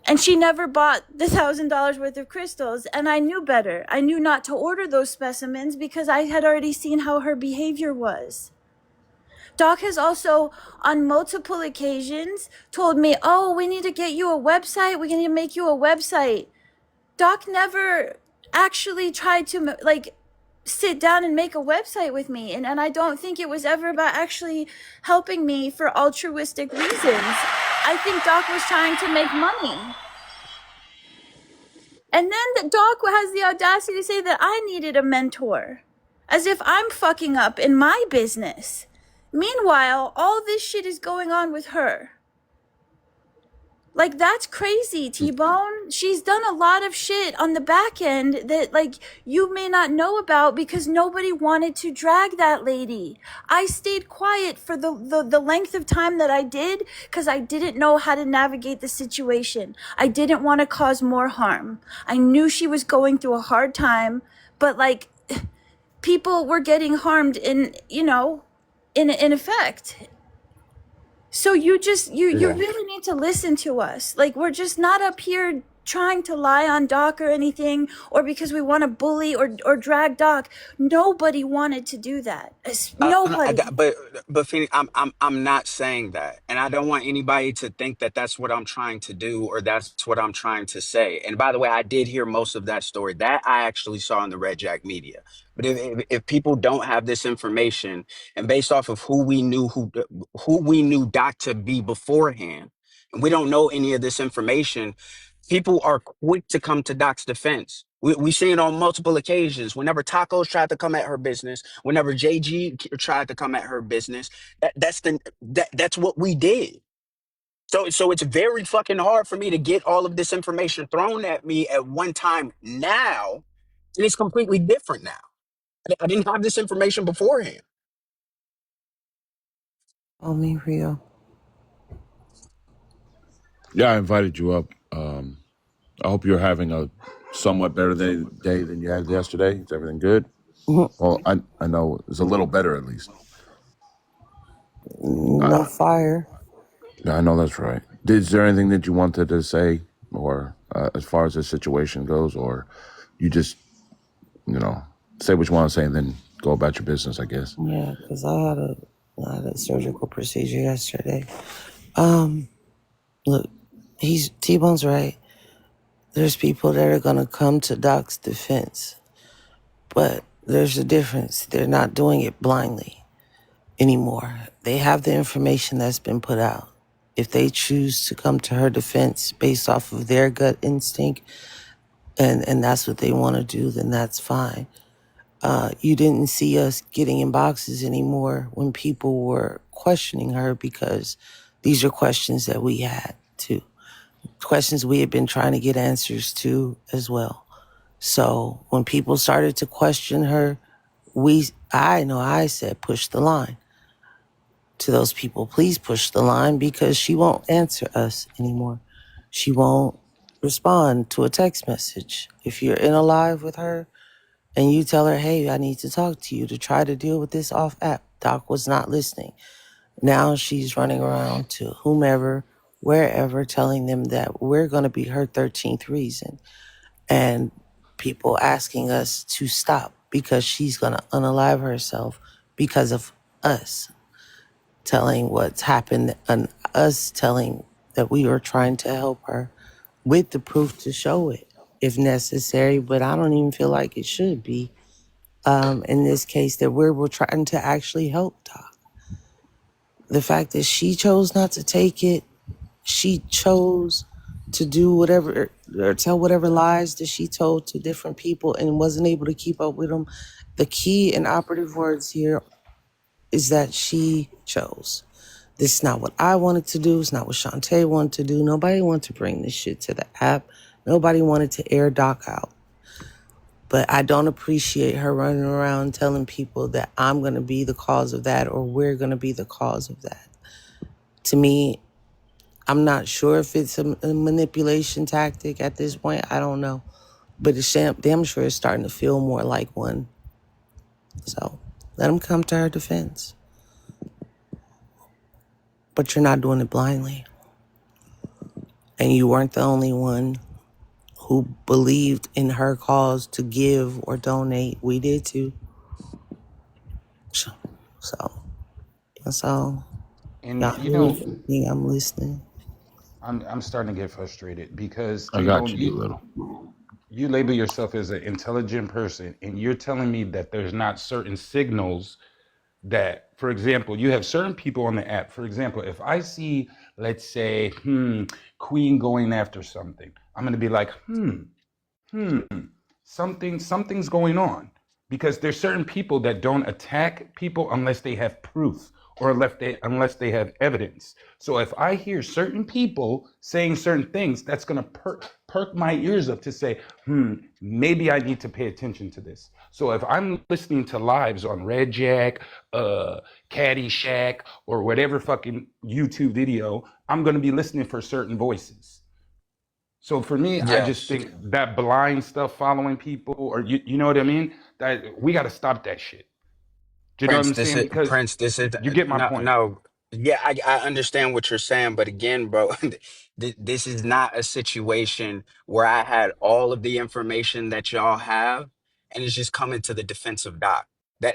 And she never bought the $1,000 worth of crystals, and I knew better. I knew not to order those specimens because I had already seen how her behavior was. Doc has also, on multiple occasions, told me, "Oh, we need to get you a website. We need to make you a website." Doc never actually tried to, sit down and make a website with me, and I don't think it was ever about actually helping me for altruistic reasons. I think Doc was trying to make money. And then the Doc has the audacity to say that I needed a mentor, as if I'm fucking up in my business. Meanwhile, all this shit is going on with her. Like, that's crazy, T-Bone. She's done a lot of shit on the back end that, like, you may not know about because nobody wanted to drag that lady. I stayed quiet for the length of time that I did because I didn't know how to navigate the situation. I didn't want to cause more harm. I knew she was going through a hard time, but, like, people were getting harmed in effect. So you really need to listen to us. Like, we're just not up here trying to lie on Doc or anything, or because we want to bully or drag Doc. Nobody wanted to do that. Nobody. But Phoenix, I'm not saying that, and I don't want anybody to think that that's what I'm trying to do or that's what I'm trying to say. And by the way, I did hear most of that story that I actually saw in the Red Jack Media. But if people don't have this information, and based off of who we knew Doc to be beforehand, and we don't know any of this information, people are quick to come to Doc's defense. We see it on multiple occasions. Whenever Tacos tried to come at her business, whenever JG tried to come at her business, that's what we did. So it's very fucking hard for me to get all of this information thrown at me at one time now, and it's completely different now. I didn't have this information beforehand. Me Rio. Yeah, I invited you up. I hope you're having a somewhat better day than you had yesterday. Is everything good? Well, I know it's a little better at least. No fire. Yeah, I know that's right. Is there anything that you wanted to say, or as far as this situation goes, or you just, say what you want to say and then go about your business, I guess? Yeah, because I had a surgical procedure yesterday. Look, T-Bone's right. There's people that are gonna come to Doc's defense, but there's a difference. They're not doing it blindly anymore. They have the information that's been put out. If they choose to come to her defense based off of their gut instinct, and that's what they want to do, then that's fine. You didn't see us getting in boxes anymore when people were questioning her, because these are questions that we had too. Questions we had been trying to get answers to as well. So when people started to question her, I said, push the line. To those people, please push the line, because she won't answer us anymore. She won't respond to a text message. If you're in a live with her and you tell her, hey, I need to talk to you to try to deal with this off app, Doc was not listening. Now she's running around to whomever, wherever, telling them that we're going to be her 13th reason. And people asking us to stop because she's going to unalive herself because of us telling what's happened and us telling that we were trying to help her with the proof to show it if necessary. But I don't even feel like it should be in this case, that we're trying to actually help Doc. The fact that she chose not to take it, she chose to do whatever or tell whatever lies that she told to different people and wasn't able to keep up with them. The key and operative words here is that she chose. This is not what I wanted to do. It's not what Shantae wanted to do. Nobody wanted to bring this shit to the app. Nobody wanted to air Doc out. But I don't appreciate her running around telling people that I'm going to be the cause of that or we're going to be the cause of that. To me, I'm not sure if it's a manipulation tactic at this point. I don't know. But it's damn sure it's starting to feel more like one. So let them come to her defense. But you're not doing it blindly. And you weren't the only one who believed in her cause to give or donate. We did too. So that's all. And Y'all you hear know, anything? I'm listening. I'm starting to get frustrated because I T got Bone, you, Little. you label yourself as an intelligent person, and you're telling me that there's not certain signals that, for example, you have certain people on the app. For example, if I see, let's say, Queen going after something, I'm going to be like, hmm, something's going on, because there's certain people that don't attack people unless they have proof, or unless they have evidence. So if I hear certain people saying certain things, that's going to perk my ears up to say, maybe I need to pay attention to this. So if I'm listening to lives on Red Jack, Caddyshack, or whatever fucking YouTube video, I'm going to be listening for certain voices. So for me, I just Yes. think that blind stuff, following people, or you know what I mean? That we got to stop that shit. Do you know what I'm saying? Because This is you get my no, point. no. Yeah, I understand what you're saying, but again, bro, this is not a situation where I had all of the information that y'all have, and it's just coming to the defense of Doc.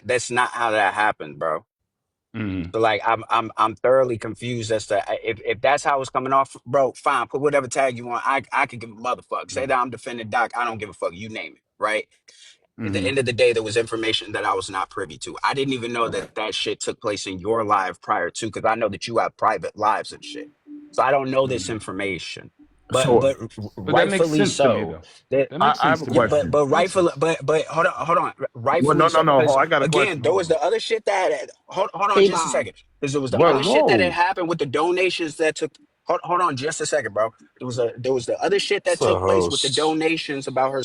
That's not how that happened, bro. Mm, So like, I'm thoroughly confused as to if that's how it's coming off, bro. Fine, put whatever tag you want. I could give a motherfucker. Say mm, that I'm defending Doc. I don't give a fuck. You name it, right? At the mm, end of the day, there was information that I was not privy to. I didn't even know that that shit took place in your live prior to, because I know that you have private lives and shit. So I don't know this mm. information. So But that makes Rightfully sense to me, so. though. That That I, makes I sense have a to me, yeah, though. question. but Makes rightfully, sense. but hold on. Well, Rightfully no, no, so, no. because I got a again, question. there Hold was on. the other shit that hold on just a T-Bone. second, because there was the Whoa, other shit that had whoa. happened with the donations that took. Hold on just a second, bro. There was the other shit It's that the took place with the host. donations about her.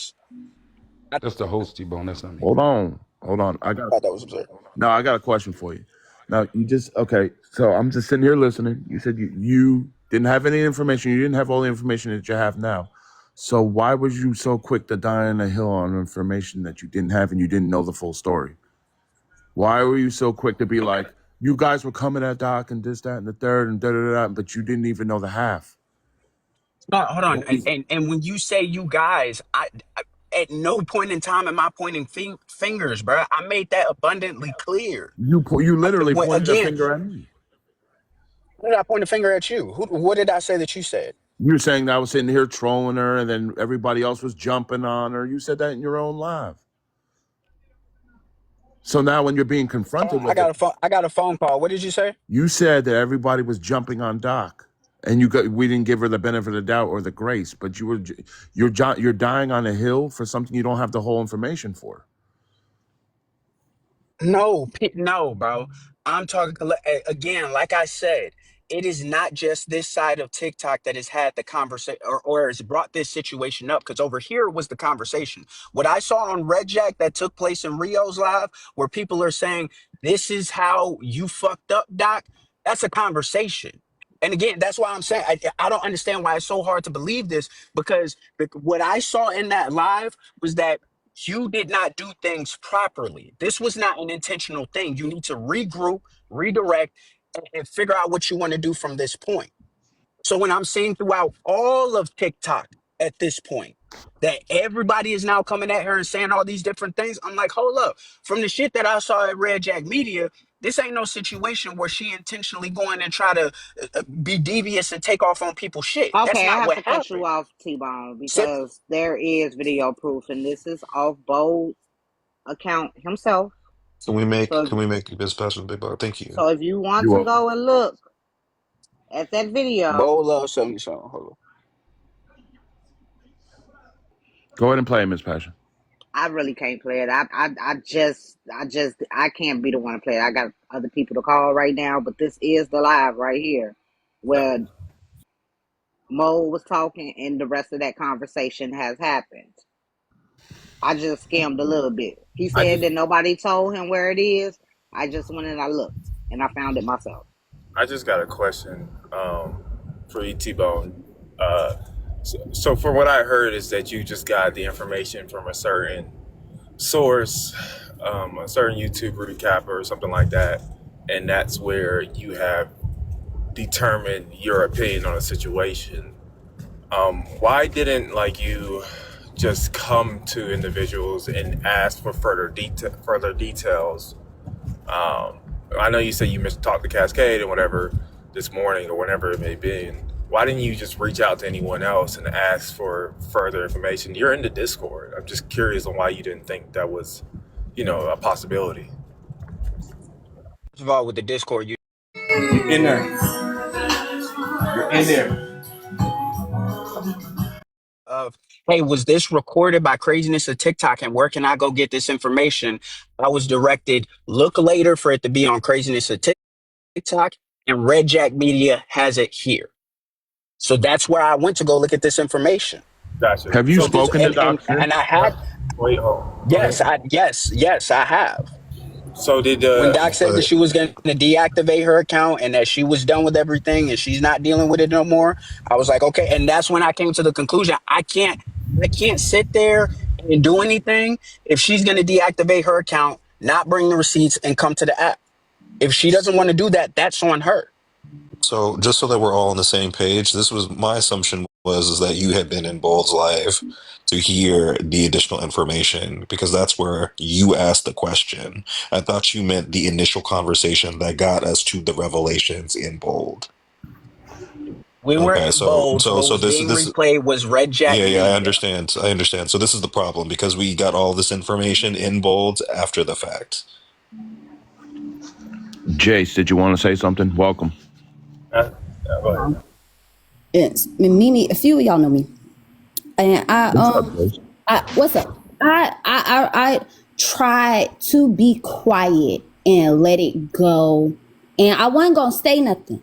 I That's the host, T-Bone. That's not me. Hold on. Hold on. thought that was absurd. Now I got a question for you. Now you just okay. So I'm just sitting here listening. You said you didn't have any information. You didn't have all the information that you have now. So why was you so quick to die on a hill on information that you didn't have and you didn't know the full story? Why were you so quick to be like, you guys were coming at Doc and this, that, and the third, and da da da, but you didn't even know the half? No, hold on. What was And when you say you guys, I at no point in time am I pointing fingers, bro. I made that abundantly clear. you literally pointed a Again, finger at me. when did I point a finger at you? What did I say that you said? You were saying that I was sitting here trolling her, and then everybody else was jumping on her. You said that in your own live. So now, when you're being confronted I with it, got a phone. I got a phone call. What did you say? you said that everybody was jumping on Doc, and we didn't give her the benefit of the doubt or the grace. But you're dying on a hill for something you don't have the whole information for. No, no, bro. I'm talking again. Like I said, it is not just this side of TikTok that has had the conversation or has brought this situation up. Because over here was the conversation. What I saw on Red Jack that took place in Rio's live, where people are saying, "This is how you fucked up, Doc." That's a conversation. And again, that's why I'm saying I don't understand why it's so hard to believe this, because what I saw in that live was that you did not do things properly. This was not an intentional thing. You need to regroup, redirect, and figure out what you want to do from this point. So when I'm seeing throughout all of TikTok at this point that everybody is now coming at her and saying all these different things, I'm like, hold up. From the shit that I saw at Red Jack Media, this ain't no situation where she intentionally going and try to be devious and take off on people's shit. That's Okay, I not have what to cut you happened. off, T-Bone, Sim- because there is video proof, and this is off Bold's account himself. So, Can we make this pass with Big Bob? Thank you. so if you want You to welcome. go and look at that video, Bold love 70 something. Hold on. Go ahead and play, Miss Passion. I really can't play it. I can't be the one to play it. I got other people to call right now, but this is the live right here where Mo was talking, and the rest of that conversation has happened. I just skimmed a little bit. He I said just that nobody told him where it is. I just went and I looked, and I found it myself. I just got a question for you, T-Bone. Uh, so for what I heard is that you just got the information from a certain source, a certain YouTube recap or something like that, and that's where you have determined your opinion on a situation. Why didn't like you just come to individuals and ask for further details? I know you said you missed talk to Cascade and whatever this morning or whenever it may be. why didn't you just reach out to anyone else and ask for further information? You're in the Discord. I'm just curious on why you didn't think that was, a possibility. First of all, with the Discord, You're in there. You're in there. of, hey, was this recorded by Craziness of TikTok and where can I go get this information? I was directed, look later for it to be on Craziness of TikTok, and Red Jack Media has it here. So that's where I went to go look at this information. Gotcha. Have you So, spoken to Doctor? And I had, wait, hold. Go yes, ahead. yes, I have. So did When Doc said that But she was going to deactivate her account and that she was done with everything and she's not dealing with it no more, I was like, okay. And that's when I came to the conclusion I can't sit there and do anything if she's going to deactivate her account, not bring the receipts, and come to the app. If she doesn't want to do that, that's on her. so just so that we're all on the same page, this was my assumption was is that you had been in Bold's live to hear the additional information because that's where you asked the question. I thought you meant the initial conversation that got us to the revelations in Bold. We were Okay, in Bold. What so was being this replayed was Red Jack yeah, I Media. understand. I understand. So this is the problem because we got all this information in Bold after the fact. Jace, did you want to say something? Welcome. Go ahead. It's Mimi. A few of y'all know me, and What's up, Jace? what's up? I tried to be quiet and let it go, and I wasn't gonna say nothing.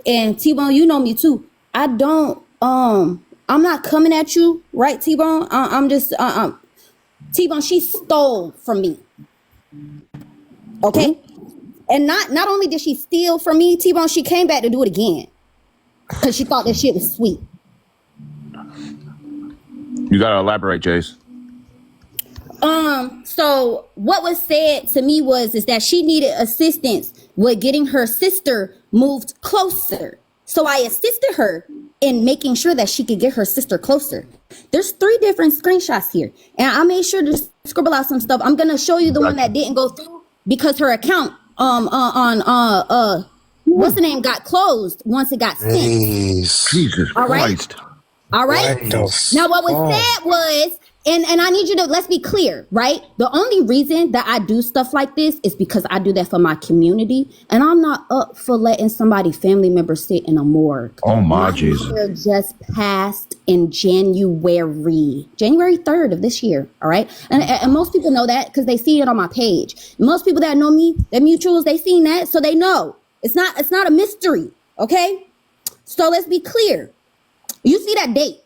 And T-Bone, you know me too. I don't. I'm not coming at you, right, T-Bone? I'm just. T-Bone, she stole from me. Okay, and not only did she steal from me, T-Bone, she came back to do it again because she thought that shit was sweet. You gotta elaborate, Jace. So what was said to me is that she needed assistance with getting her sister moved closer. So I assisted her in making sure that she could get her sister closer. There's 3 different screenshots here, and I made sure to scribble out some stuff. I'm gonna show you the one that didn't go through because her account what's the name got closed once it got sent. Jesus All right. Christ. All right. Now, what was said was, and I need you to, let's be clear, right? The only reason that I do stuff like this is because I do that for my community, and I'm not up for letting somebody family member sit in a morgue. Oh my Jesus. Year just passed in January 3rd of this year. All right. And most people know that because they see it on my page. Most people that know me, their mutuals, they seen that. So they know it's not a mystery. Okay. So let's be clear. You see that date?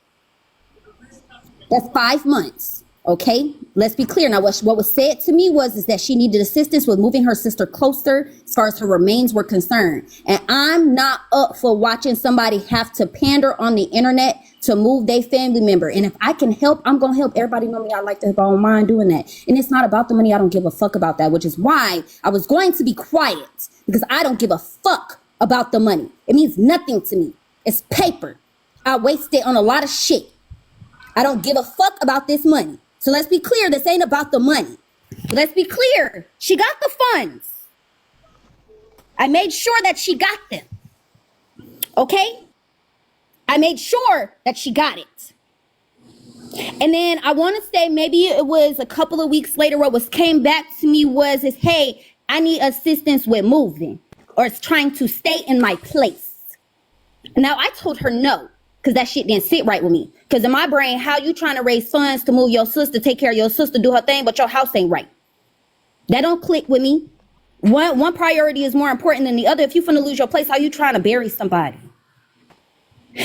That's 5 months. Okay, let's be clear. Now, what was said to me is that she needed assistance with moving her sister closer as far as her remains were concerned. And I'm not up for watching somebody have to pander on the internet to move their family member. And if I can help, I'm going to help. Everybody know me. I like to help. I don't mind doing that. And it's not about the money. I don't give a fuck about that, which is why I was going to be quiet because I don't give a fuck about the money. It means nothing to me. It's paper. I waste it on a lot of shit. I don't give a fuck about this money. So let's be clear, this ain't about the money. Let's be clear, she got the funds. I made sure that she got them. Okay? I made sure that she got it. And then I want to say maybe it was a couple of weeks later what came back to me is, hey, I need assistance with moving or it's trying to stay in my place. Now I told her no. Because that shit didn't sit right with me. Because in my brain, how you trying to raise funds to move your sister, take care of your sister, do her thing, but your house ain't right. That don't click with me. One priority is more important than the other. If you finna lose your place, how you trying to bury somebody?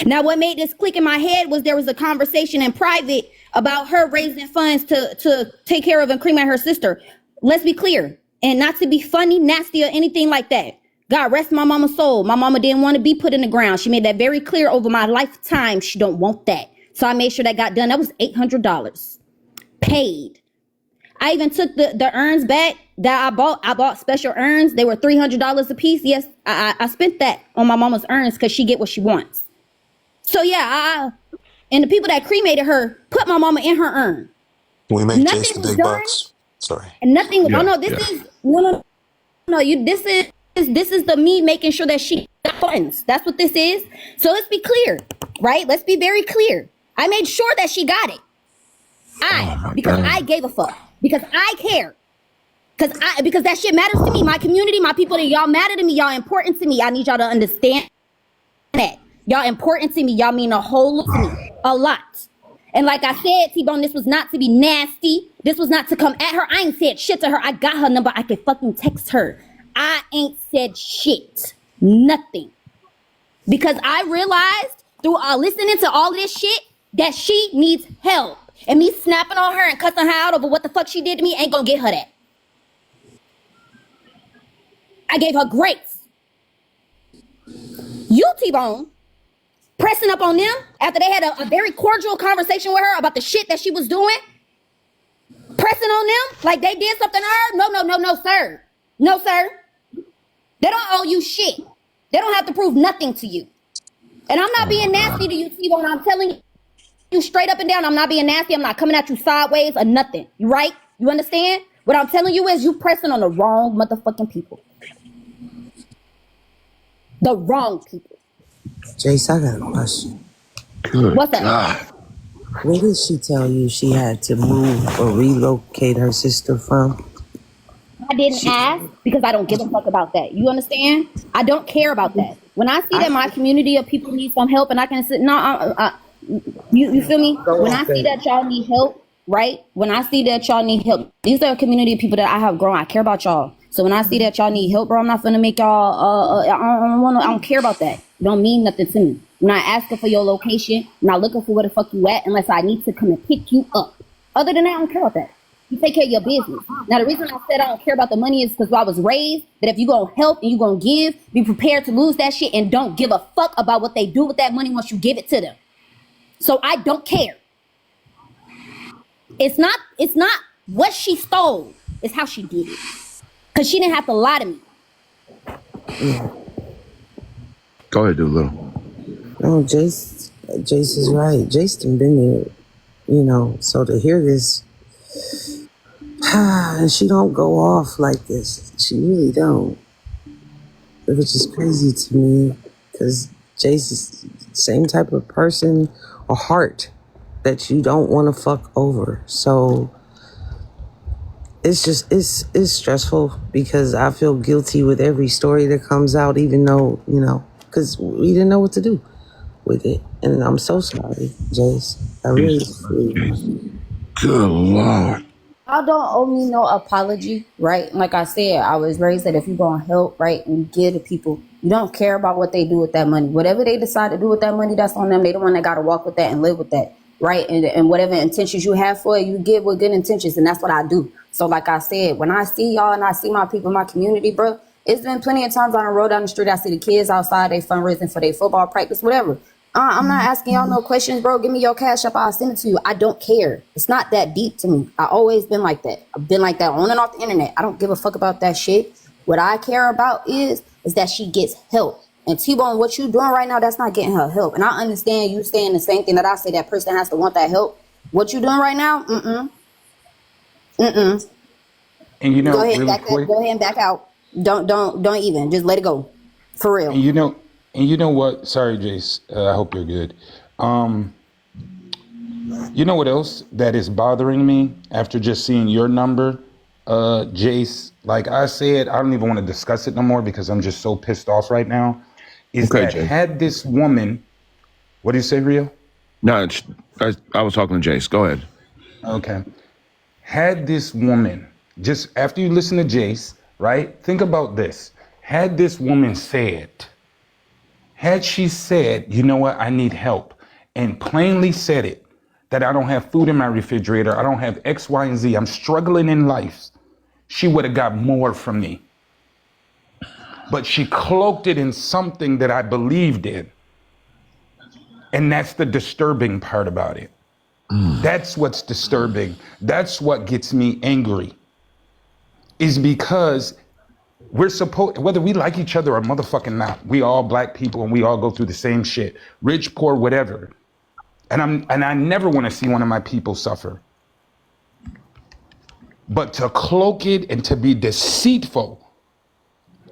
Now, what made this click in my head was there was a conversation in private about her raising funds to take care of and cremate her sister. Let's be clear. And not to be funny, nasty, or anything like that. God rest my mama's soul. My mama didn't want to be put in the ground. She made that very clear over my lifetime. She don't want that. So I made sure that got done. That was $800 paid. I even took the urns back that I bought. I bought special urns. They were $300 a piece. Yes, I spent that on my mama's urns because she get what she wants. So yeah, and the people that cremated her put my mama in her urn. Can we make Nothing Jace the was big done. bucks? Sorry. And nothing. Yeah, This is no. You. This is the me making sure that she got funds. That's what this is. So let's be clear, right? Let's be very clear. I made sure that she got it. Because I gave a fuck. Because I care. Because that shit matters to me. My community, my people, that y'all matter to me. Y'all important to me. I need y'all to understand that. Y'all important to me. Y'all mean a whole lot to me. A lot. And like I said, T-Bone, this was not to be nasty. This was not to come at her. I ain't said shit to her. I got her number. I can fucking text her. I ain't said shit. Nothing. Because I realized through listening to all of this shit that she needs help. And me snapping on her and cussing her out over what the fuck she did to me ain't gonna get her that. I gave her grace. You, T-Bone, pressing up on them after they had a very cordial conversation with her about the shit that she was doing, pressing on them like they did something to her. No, sir. No, sir. They don't owe you shit. They don't have to prove nothing to you. And I'm not being nasty to you, T-Bone. I'm telling you straight up and down, I'm not being nasty. I'm not coming at you sideways or nothing. You right? You understand? What I'm telling you is you pressing on the wrong motherfucking people. The wrong people. Jace, I got a question. Good What's up? God. Where did she tell you she had to move or relocate her sister from? I didn't ask because I don't give a fuck about that. You understand? I don't care about that. When I see that my community of people need some help and I can sit, you feel me? When I see that y'all need help, right? When I see that y'all need help, these are a community of people that I have grown. I care about y'all. So when I see that y'all need help, bro, I'm not gonna make y'all. I don't care about that. It don't mean nothing to me. I'm not asking for your location. I'm not looking for where the fuck you at unless I need to come and pick you up. Other than that, I don't care about that. You take care of your business. Now, the reason I said I don't care about the money is because I was raised that if you're going to help and you're going to give, be prepared to lose that shit and don't give a fuck about what they do with that money once you give it to them. So I don't care. It's not what she stole. It's how she did it. Because she didn't have to lie to me. Go ahead, Doolittle. No, Jace is right. Jace done been there, so to hear this, and she don't go off like this. She really don't. Which is crazy to me because Jace is the same type of person or heart that you don't want to fuck over. So it's just, it's stressful because I feel guilty with every story that comes out, even though, because we didn't know what to do with it. And I'm so sorry, Jace. I really do. Good Lord. Y'all don't owe me no apology, right? Like I said, I was raised that if you're going to help, right, and give to people, you don't care about what they do with that money. Whatever they decide to do with that money, that's on them. They the one that got to walk with that and live with that, right? And whatever intentions you have for it, you give with good intentions, and that's what I do. So like I said, when I see y'all and I see my people, my community, bro, it's been plenty of times on the road down the street, I see the kids outside, they fundraising for their football practice, whatever. I'm not asking y'all no questions, bro. Give me your cash up. I'll send it to you. I don't care. It's not that deep to me. I always been like that. I've been like that on and off the internet. I don't give a fuck about that shit. What I care about is that she gets help. And T-Bone, what you doing right now, that's not getting her help. And I understand you saying the same thing that I say, that person has to want that help. What you doing right now? And Go ahead, really quick. go ahead and back out. Don't even. Just let it go. For real. And you know what? Sorry, Jace. I hope you're good. You know what else that is bothering me after just seeing your number, Jace? Like I said, I don't even want to discuss it no more because I'm just so pissed off right now. Is Okay, that Jace. had this woman, what do you say, Rio? No, I was talking to Jace. Go ahead. Okay. Had this woman, just after you listen to Jace, right? Think about this. Had this woman had she said, you know what, I need help, and plainly said it, that I don't have food in my refrigerator, I don't have X, Y, and Z, I'm struggling in life, she would have got more from me. But she cloaked it in something that I believed in. And that's the disturbing part about it. That's what's disturbing. That's what gets me angry. Is because we're supposed, whether we like each other or motherfucking not, we all black people and we all go through the same shit. Rich, poor, whatever. And I never want to see one of my people suffer. But to cloak it and to be deceitful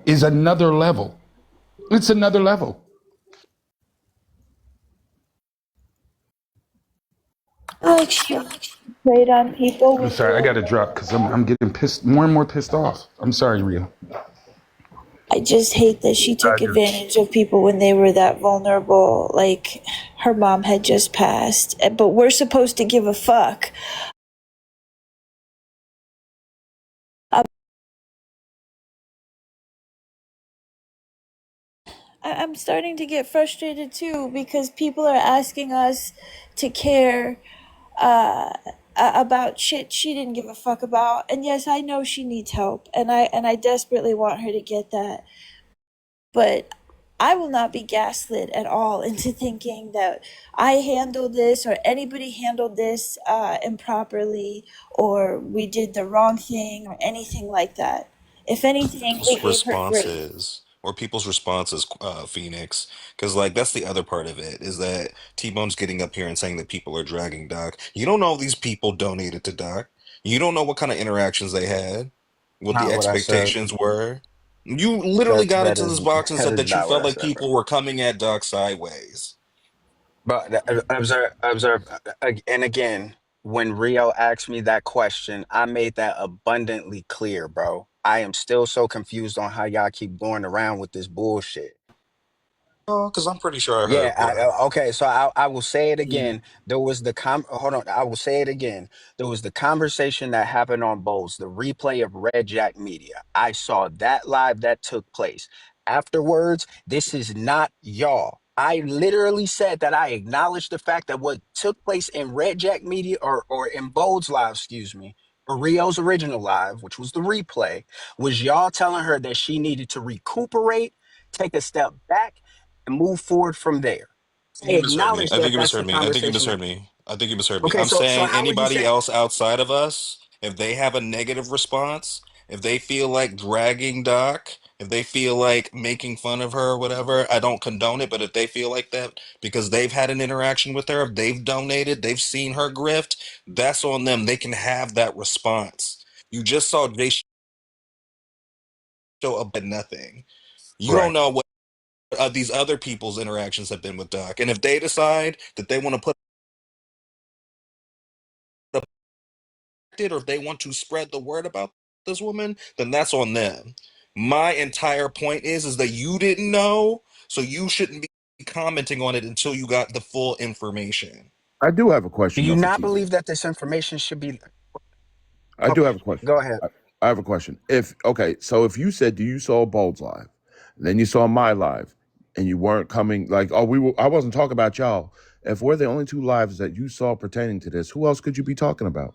is another level. It's another level. Like she preyed on people I'm when sorry, I they got to drop because I'm getting pissed, more and more pissed off. I'm sorry, Rio. I just hate that she took advantage of people when they were that vulnerable. Like her mom had just passed, but we're supposed to give a fuck. I'm starting to get frustrated too because people are asking us to care uh, about shit she didn't give a fuck about. And yes, I know she needs help, and I desperately want her to get that. But I will not be gaslit at all into thinking that I handled this or anybody handled this improperly or we did the wrong thing or anything like that. If anything, we People's gave her grace. responses, Phoenix, because like that's the other part of it is that T-Bone's getting up here and saying that people are dragging Doc. You don't know if these people donated to Doc. You don't know what kind of interactions they had, what the Not what I said. expectations were. You literally got That into is this box and that said is that you not what felt I like said, bro. people were coming at Doc sideways. But observe, and again, when Rio asked me that question, I made that abundantly clear, bro. I am still so confused on how y'all keep going around with this bullshit. Oh, because I'm pretty sure I heard Yeah, what I okay, so I will say it again. There was the hold on, I will say it again. There was the conversation that happened on Bowls, the replay of Red Jack Media. I saw that live that took place. Afterwards, this is not y'all. I literally said that I acknowledged the fact that what took place in Red Jack Media or in Bowls live, excuse me, or Rio's original live, which was the replay, was y'all telling her that she needed to recuperate, take a step back and move forward from there. I think you misheard me. acknowledge I think that you that's the misheard me. I think you conversation misheard that. me. I think you misheard me. Okay, I'm so saying how are you anybody saying? else outside of us, if they have a negative response, if they feel like dragging Doc, if they feel like making fun of her or whatever, I don't condone it, but if they feel like that because they've had an interaction with her, if they've donated, they've seen her grift, that's on them. They can have that response. You just saw Jay show up at nothing. You don't Right. know what these other people's interactions have been with Doc. And if they decide that they want to put it or if they want to spread the word about this woman, then that's on them. My entire point is that you didn't know, so you shouldn't be commenting on it until you got the full information. I do have a Do question you though for not T-Bone. believe that this information should be I do okay? have a question. Go ahead. I, I have a question. If okay, so if you said, "Do you saw Bold's live?" Then you saw my live, and you weren't coming like, "Oh, we were." I wasn't talking about y'all. If we're the only two lives that you saw pertaining to this, who else could you be talking about?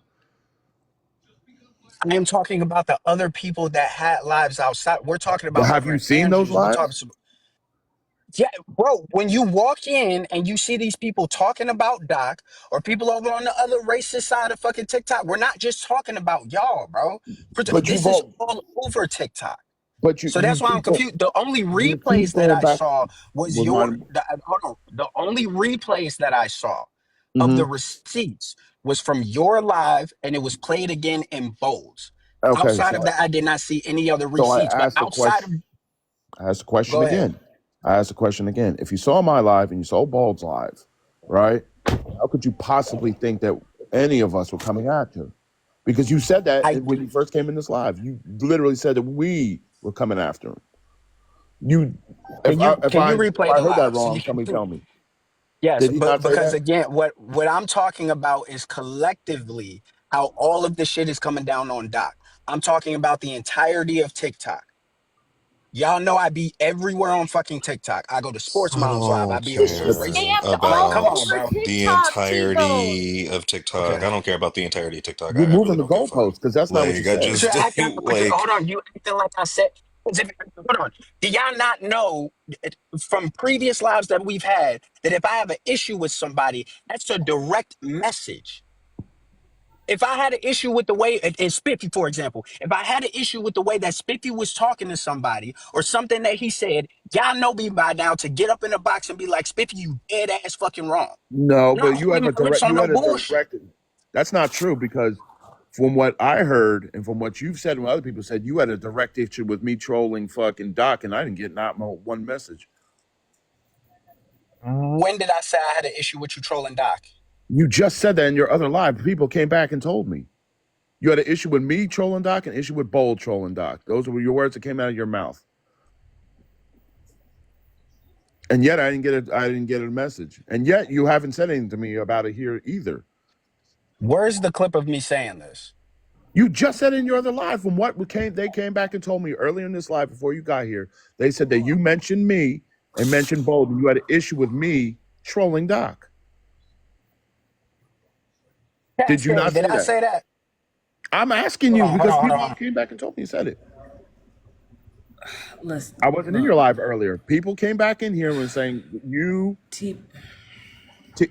I am talking about the other people that had lives outside. We're talking But about have over you in seen those Andrews. We're lives? talking. Yeah, bro, when you walk in and you see these people talking about Doc or people over on the other racist side of fucking TikTok, we're not just talking about y'all, bro. But you've This is all, all over TikTok. but So you that's why I'm keep confused. The only you keep replays that going I back saw was with my. hold on. The only replays that I saw of the Mhm. receipts was from your live and it was played again in bolds. Okay, Outside of that, I did not see any other so I receipts. But asked the outside of, question. I asked the question go ahead. again. I asked the question again. If you saw my live and you saw Bald's live, right? How could you possibly think that any of us were coming at you? Because you said that I when you first came in this live. You literally said that we were coming after him. You, can you if can you I replay the heard that live so wrong, you can somebody tell me. yes, Did he but not say because that? again, what I'm talking about is collectively how all of this shit is coming down on Doc. I'm talking about the entirety of TikTok. Y'all know I be everywhere on fucking TikTok. I go to Sports I Moms Live. I don't be on She the care racist. scammed Like, all come about on, over bro. the TikTok, T-Bone. entirety of TikTok. Okay. I don't care about the entirety of TikTok. You're I really moving the don't give a fuck. goalposts because that's not what you Like, I said. But you're just, acting, like, hold on, you acting like I said. 'Cause hold on. Do y'all not know from previous lives that we've had that if I have an issue with somebody, that's a direct message. If I had an issue with the way, and Spiffy, for example, if I had an issue with the way that Spiffy was talking to somebody or something that he said, y'all know me by now to get up in the box and be like, Spiffy, you dead ass fucking wrong. No, Not but holding my lips on you no had a bullshit. direct. That's not true because From what I heard and from what you've said and what other people said, you had a direct issue with me trolling fucking Doc, and I didn't get not one message. When did I say I had an issue with you trolling Doc? You just said that in your other live. People came back and told me. You had an issue with me trolling Doc, an issue with Bold trolling Doc. Those were your words that came out of your mouth. And yet I didn't get a message. And yet you haven't said anything to me about it here either. Where's the clip of me saying this? You just said in your other live from what they came back and told me earlier in this live before you got here. They said that you mentioned me and mentioned Bold, and you had an issue with me trolling Doc. Did you not Cascade, did say I that? say that? I'm asking Hold you on, hold because on, hold people on. came back and told me you said it. Listen, I wasn't in look, your live earlier. People came back in here and saying you. T.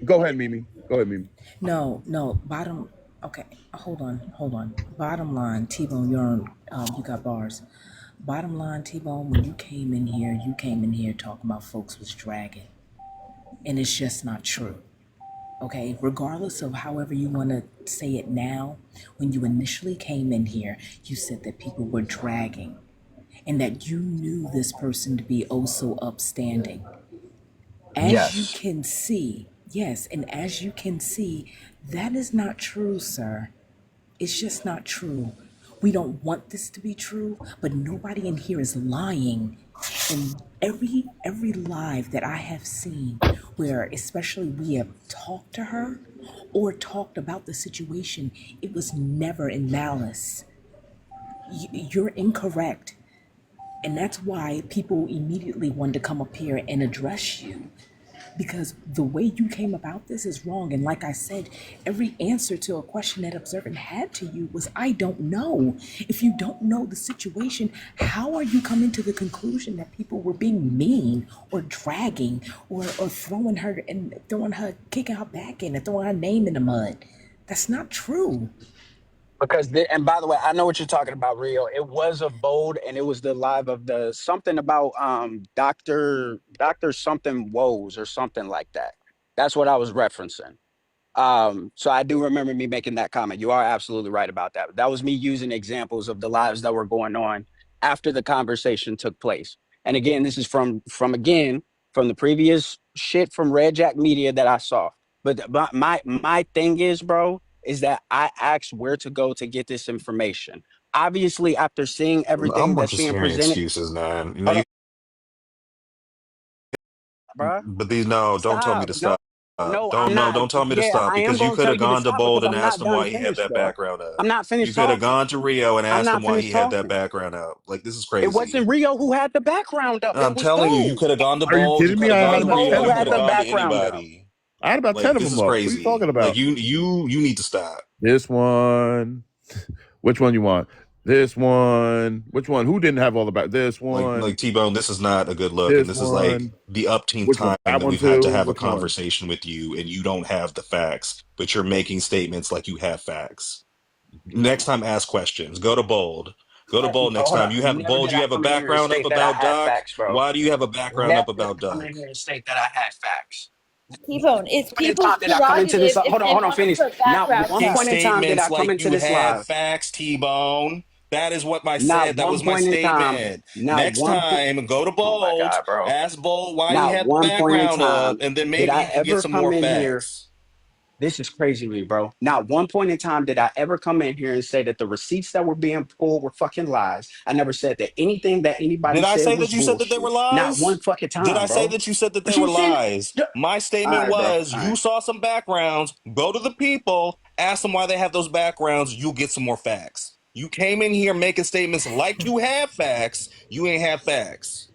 Go ahead, Mimi. Go ahead, Mimi. No. Bottom. Okay, hold on. Bottom line, T-Bone, you're on. You got bars. Bottom line, T-Bone, when you came in here talking about folks was dragging, and it's just not true. Okay, regardless of however you want to say it now, when you initially came in here, you said that people were dragging, and that you knew this person to be oh so upstanding. As you Yes. can see, yes, and as you can see, that is not true, sir. It's just not true. We don't want this to be true, but nobody in here is lying. And every live that I have seen where especially we have talked to her or talked about the situation, it was never in malice. You're incorrect. And that's why people immediately wanted to come up here and address you, because the way you came about this is wrong. And like I said, every answer to a question that Observant had to you was, I don't know. If you don't know the situation, how are you coming to the conclusion that people were being mean or dragging or throwing her, kicking her back in and throwing her name in the mud? That's not true. Because and by the way, I know what you're talking about, Rio. It was a Bold, and it was the live of the something about Doctor something woes or something like that. That's what I was referencing. So I do remember me making that comment. You are absolutely right about that. That was me using examples of the lives that were going on after the conversation took place. And again, this is from the previous shit from Red Jack Media that I saw. But my thing is, bro, is that I asked where to go to get this information. Obviously, after seeing everything I'm that's just being hearing presented, excuses, man. You know, hold on, bro. but these no, don't tell me Stop. to No, stop. no, I'm Don't no, not. don't tell me to Yeah, stop I am because you going to could tell have you to gone to stop because Bold and I'm asked not him done why he had finished, that though. background I'm up. not You finished could have talking. gone to Rio and I'm asked him not why finished he had that talking. background up. Like this is It wasn't crazy. Rio who had the background up. It I'm was telling you, you Bold. could have gone to Are you Bold. You kidding could me? have I It had gone was to about Bold Rio. ten who You of could had them have the up. gone to background up. anybody. I had about 10 Like of this them is up. What are you talking crazy. Like about? you need to stop. This one. Which one you want? This one. Which one? Who didn't have all the back? This one. Like T-Bone, this is not a good look, and This this is like one. the upteenth Which one? time That that one we've had to too. have a Which one? conversation with you, and you don't have the facts, but you're making statements like you have facts. Next time, ask questions. Go to Bold. Go to Bold next Hold time. up. You have Never Bold. did You I have a come in here and background up state that I about had Doc. facts, bro. Why do you have a background Never up about come Doc? in here and state that I had facts. T-Bone, it's Point in people's time did I come into this? prerogative if they Hold on, want to finish. put Not background one Making stuff. point in time did statements I come like into you this have live. facts, T-Bone. That is what I Not said. That one was my point in time. statement. Not Next one point. time, go to Oh my Bold, God, bro. ask Bold why he Not had the one point in background up, time and then did maybe I you can get ever some come more in here. facts. This is crazy to me, bro. Not one point in time did I ever come in here and say that the receipts that were being pulled were fucking lies. I never said that anything that anybody Did I said say was that you said that they were bullshit. Not one lies? fucking Did time, I say bro. that you said that they But were you said, lies? My all statement right, bro. All was you right. saw some backgrounds, go to the people, ask them why they have those backgrounds, you'll get some more facts. You came in here making statements like you have facts, you ain't have facts.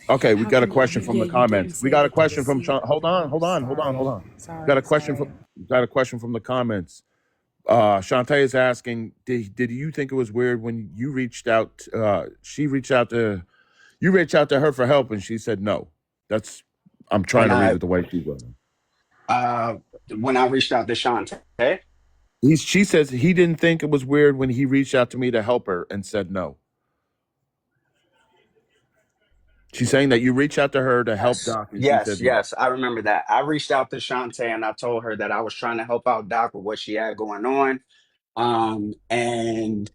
Okay, we How got a can question from yeah, the you didn't comments. We say got a that the question from receipt. Sean. Hold on, hold on, hold on, hold Sorry. on. Got Sorry, a question from sorry. the comments. Shantae is asking, did you think it was weird when you reached out? She reached out to you, reached out to her for help, and she said no. That's I'm trying When to read I it the way she wrote it. uh when I reached out to Shantae, She says he didn't think it was weird when he reached out to me to help her and said no. She's saying that you reached out to her to help yes, Doc, and she yes, said no. yes. I remember that. I reached out to Shantae and I told her that I was trying to help out Doc with what she had going on. And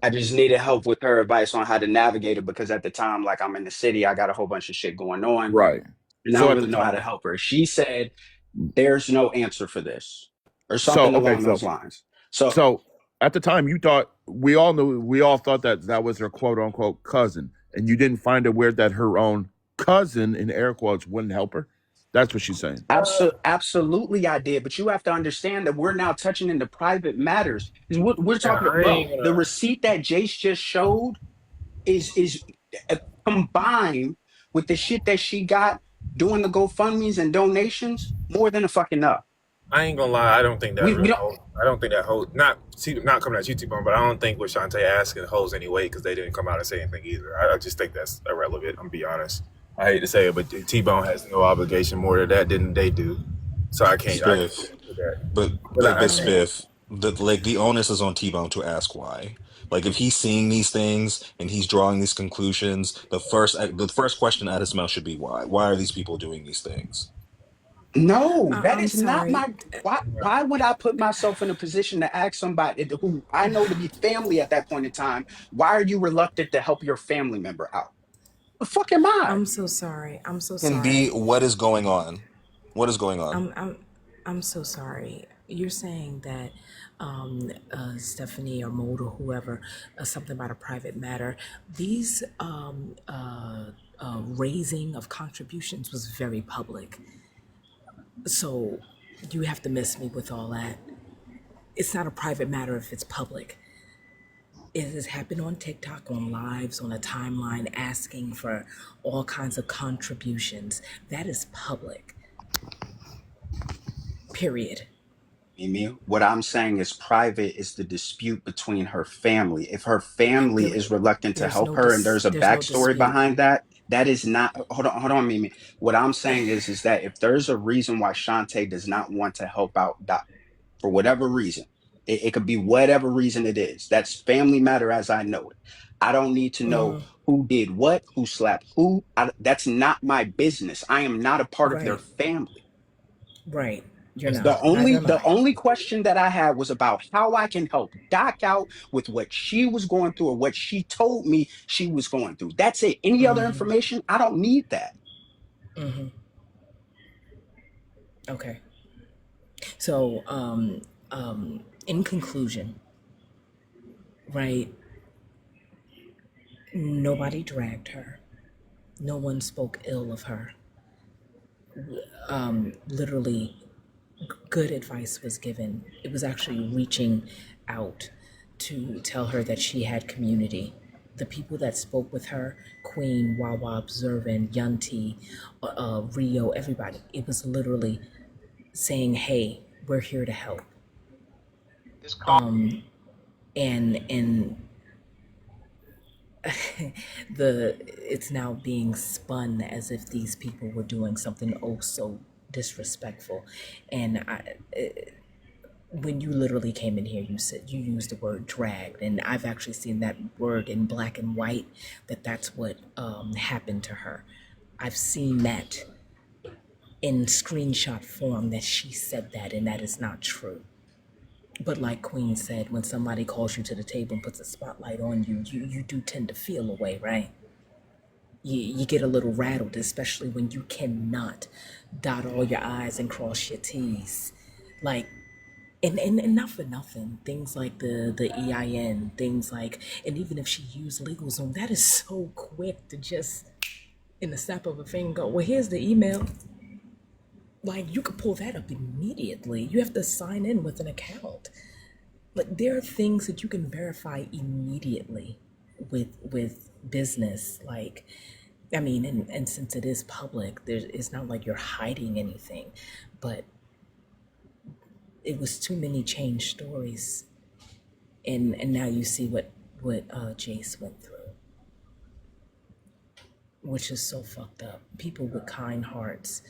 I just needed help with her advice on how to navigate it because at the time, like I'm in the city, I got a whole bunch of shit going on, Right. and I So don't at the really know how time, to help her. She said, "There's no answer for this," or so something okay, along those lines. So so at the time, you thought we all thought that that was her quote unquote cousin, and you didn't find it weird that her own cousin in air quotes wouldn't help her. That's what she's saying. absolutely, I did, but you have to understand that we're now touching into private matters. Is what we're Yeah, talking about, I bro. ain't The gonna. receipt that Jace just showed is combined with the shit that she got doing the GoFundmes and donations more than a fucking enough. I ain't gonna lie. I don't think that We really don't holds. I don't think that holds. Not coming at you, T-Bone, but I don't think what Shantae asking holds any weight because they didn't come out and say anything either. I just think that's irrelevant. I'm gonna be honest. I hate to say it, but T-Bone has no obligation more to that than they do. So I can't. I can't Spiff. do that. But But but I Spiff, the onus is on T-Bone to ask why. Like if he's seeing these things and he's drawing these conclusions, the first question out of his mouth should be why. Why are these people doing these things? No, that I'm is not sorry. my. Why would I put myself in a position to ask somebody who I know to be family at that point in time? Why are you reluctant to help your family member out? The fuck am I? I'm so sorry. I'm so Can be sorry. what is going on? What is going on? I'm I'm I'm so sorry. You're saying that Stephanie or Mold or whoever, something about a private matter. These raising of contributions was very public. So you have to miss me with all that. It's not a private matter if it's public. It has happened on TikTok, on lives, on a timeline, asking for all kinds of contributions. That is public. Period. Mimi, what I'm saying is private is the dispute between her family. If her family There, is reluctant to there's help no her and there's a there's no backstory dispute. behind that, that is not hold on, Mimi. What I'm saying is that if there's a reason why Shantae does not want to help out Doc for whatever reason, it could be whatever reason it is. That's family matter as I know it. I don't need to know who did what, who slapped who. That's not my business. I am not a part of their Right, family. right. You're The not. Neither only am the I. only question that I had was about how I can help Doc out with what she was going through or what she told me she was going through. That's it. Any other information, I don't need that. Okay. So, in conclusion, right? Nobody dragged her. No one spoke ill of her. Literally, good advice was given. It was actually reaching out to tell her that she had community. The people that spoke with her, Queen, Wawa, Observant, Yunti, Rio, everybody, it was literally saying, hey, we're here to help. And it's now being spun as if these people were doing something oh so disrespectful. And when you literally came in here, you used the word dragged, and I've actually seen that word in black and white. That's what happened to her. I've seen that in screenshot form that she said that, and that is not true. But like Queen said, when somebody calls you to the table and puts a spotlight on you, you do tend to feel away, right? You get a little rattled, especially when you cannot dot all your I's and cross your T's. Like, and not for nothing, things like the EIN, things like, and even if she used LegalZoom, that is so quick to just, in the snap of a finger, go, well, here's the email. Like, you could pull that up immediately. You have to sign in with an account. But there are things that you can verify immediately with business. Like, I mean, and since it is public, it's not like you're hiding anything. But it was too many change stories, and now you see what Jace went through, which is so fucked up. People with kind hearts.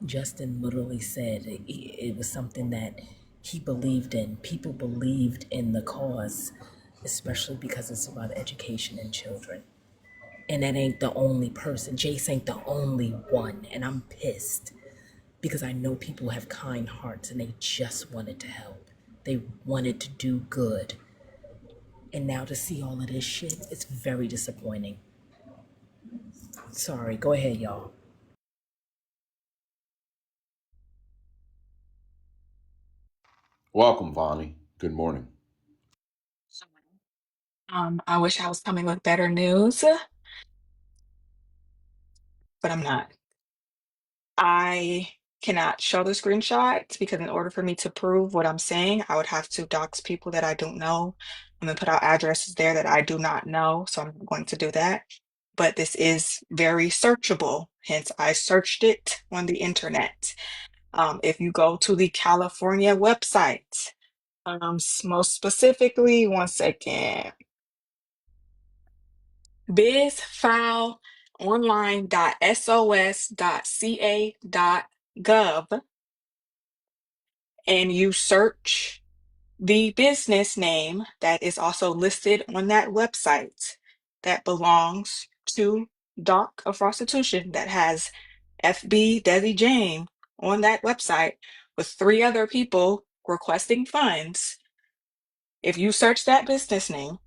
Justin literally said it was something that he believed in. People believed in the cause, especially because it's about education and children. And that ain't the only person. Jace ain't the only one. And I'm pissed because I know people have kind hearts and they just wanted to help. They wanted to do good. And now to see all of this shit, it's very disappointing. Sorry, go ahead, y'all. Welcome, Vonnie. Good morning. I wish I was coming with better news, but I'm not. I cannot show the screenshots because in order for me to prove what I'm saying, I would have to dox people that I don't know and then put out addresses there that I do not know. So I'm going to do that. But this is very searchable. Hence, I searched it on the internet. If you go to the California website, most specifically, one second, bizfileonline.sos.ca.gov, and you search the business name that is also listed on that website that belongs to Doc of Prostitution that has FB Desi Jane on that website with three other people requesting funds. If you search that business name,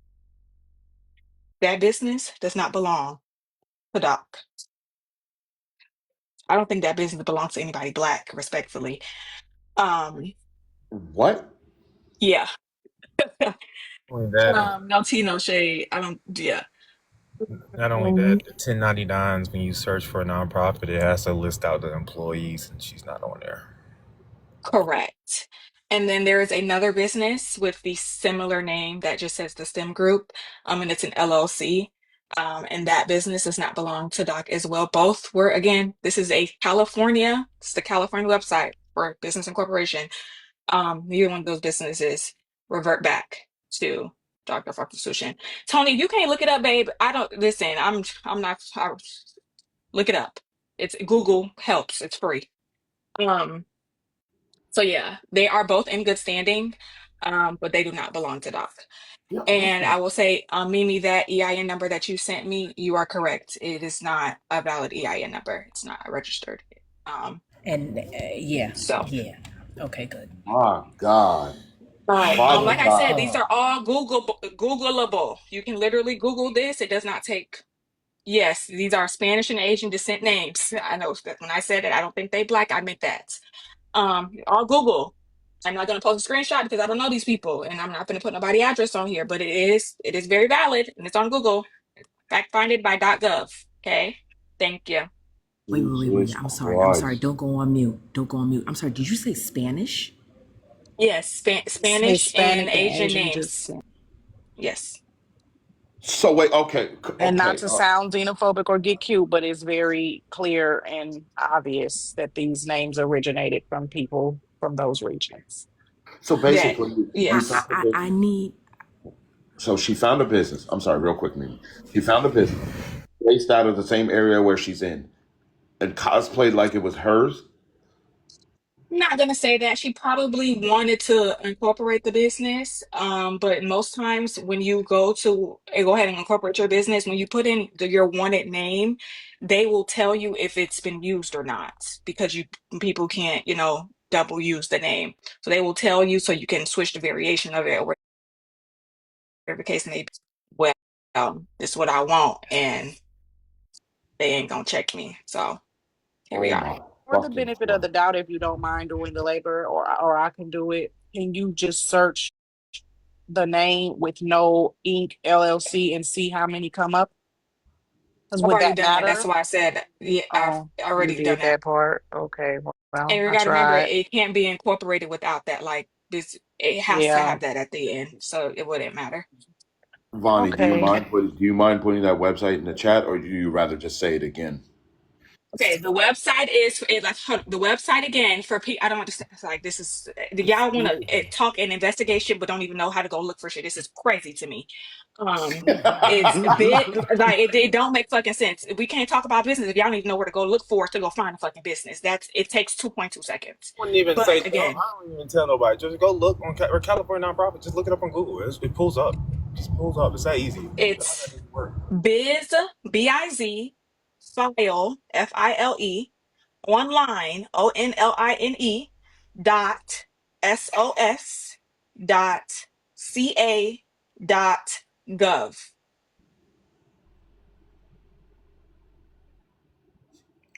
that business does not belong to Doc. I don't think that business belongs to anybody black, respectfully. Um, What? yeah. Only that, No tea, no shade. I don't, yeah. not only that, the 1099s, when you search for a nonprofit, it has to list out the employees, and she's not on there. Correct. And then there is another business with the similar name that just says the STEM Group, and it's an LLC. And that business does not belong to Doc as well. Both were, again, this is a California, it's the California website for business and corporation. Neither one of those businesses revert back to Dr. Prostitution. Tony, you can't look it up, babe. I don't listen. I'm not. Look it up. It's Google helps. It's free. Um. So yeah, they are both in good standing, but they do not belong to Doc. Yeah, what And the? I will say, Mimi, that EIN number that you sent me, you are correct. It is not a valid EIN number. It's not registered. Um. And yeah, So. yeah. Okay, good. My God. But like I said, these Flabbergasted. are all Googleable. You can literally Google this. It does not take. Yes, these are Spanish and Asian descent names. I know that when I said it, I don't think they black. I meant that. All Google. I'm not gonna post a screenshot because I don't know these people, and I'm not gonna put nobody address on here. But it is very valid, and it's on Google. Fact finded by .gov. Okay, thank you. Wait. Jesus I'm sorry. Christ. Don't go on mute. Don't go on mute. I'm sorry. Did you say Spanish? Yes, Spanish and Hispanic and Asian Asian names. Yeah. Yes. So wait, okay, And not okay. to sound xenophobic or get cute, but it's very clear and obvious that these names originated from people from those regions. So That. basically, you I found Yes. a business. I need. So she found a business. I'm sorry, real quick, Mimi. She found a business based out of the same area where she's in, and cosplayed like it was hers. I'm not gonna say that she probably wanted to incorporate the business, but most times when you go ahead and incorporate your business, when you put in your wanted name, they will tell you if it's been used or not because people can't, double use the name. So they will tell you so you can switch the variation of it or whatever the case may be. Well, this is what I want, and they ain't gonna check me. So here we Oh are. my For the fucking benefit of Christ. the doubt, if you don't mind doing the labor, or I can do it, can you just search the name with no ink LLC and see how many come up? Because I've would already that done that. That's matter? why I said, yeah, I've Oh, you already done did that. that part. Okay, And well, you I got to remember, tried. it can't be incorporated without that. Like this, it has to Yeah. have that at the end, so it wouldn't matter. Vonnie, Okay. do you mind putting that website in the chat, or do you rather just say it again? Okay, the website is like the website again for people. I don't understand. It's like this is y'all want to talk and investigation, but don't even know how to go look for shit. This is crazy to me. It's bit like it don't make fucking sense. We can't talk about business if y'all don't even know where to go look for to go find a fucking business. It takes 2.2 seconds. Wouldn't even But say, again, I don't even tell nobody. Just go look on California nonprofit. Just look it up on Google. It pulls up. Just pulls up. It's that easy. How that it's even work? biz biz file online online dot sos ia.ca.gov.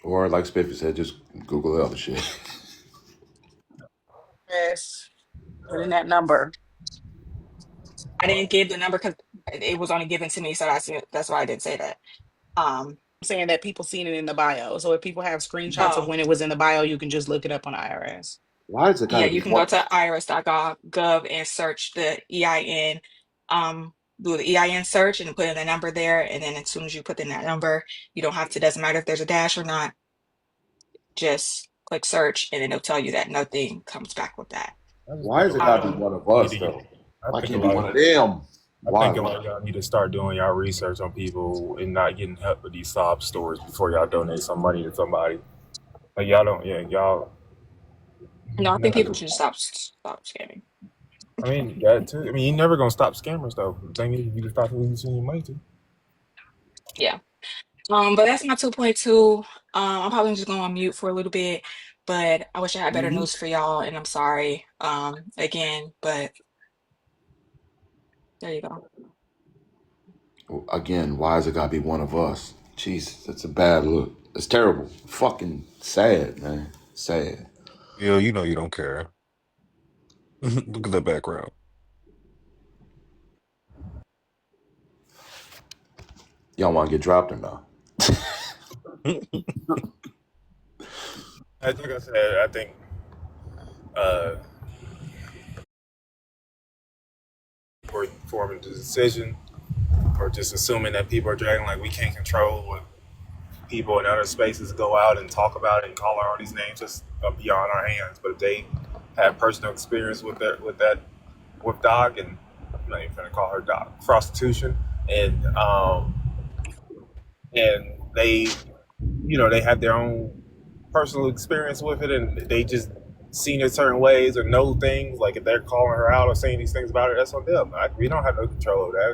Or like Spiffy said, just Google the other shit. Yes, put in that number. I didn't give the number because it was only given to me, so that's why I didn't say that. I'm saying that people seen it in the bio. So if people have screenshots of Nah. when it was in the bio, you can just look it up on IRS. Why is it Yeah, gotta be you can go one? to irs.gov and search the EIN. Do the EIN search and put in the number there. And then as soon as you put in that number, you don't have to, doesn't matter if there's a dash or not, just click search and then it'll tell you that nothing comes back with that. I just Why think a is it lot gotta of be one of need us to get. though? I Why think a can't it be lot one of. of them? I Why? think a lot Why? of y'all need to start doing y'all research on people and not getting help with these sob stories before y'all donate some money to somebody. Like y'all don't, yeah, y'all. No, I think Never, people should just stop scamming. I mean that too. I mean, you're never gonna stop scammers though. The thing is, you just stop who you send your money to. Yeah. But that's my 2.2. I'm probably just going on mute for a little bit, but I wish I had better Mhm. news for y'all, and I'm sorry, again, but there you go. Again, why is it gotta be one of us? Jesus, that's a bad look. It's terrible. Fucking sad, man. Sad. Yeah, you know you don't care. Look at the background. Y'all want to get dropped or not? Like I said, I think uh, for forming the decision or just assuming that people are dragging, like we can't control what people in other spaces go out and talk about it and call her all these names, just beyond our hands. But if they have personal experience with dog, and I'm not even gonna call her dog, prostitution, and they, they have their own personal experience with it, and they just seen it certain ways or know things. Like if they're calling her out or saying these things about her, that's on them. We don't have no control of that.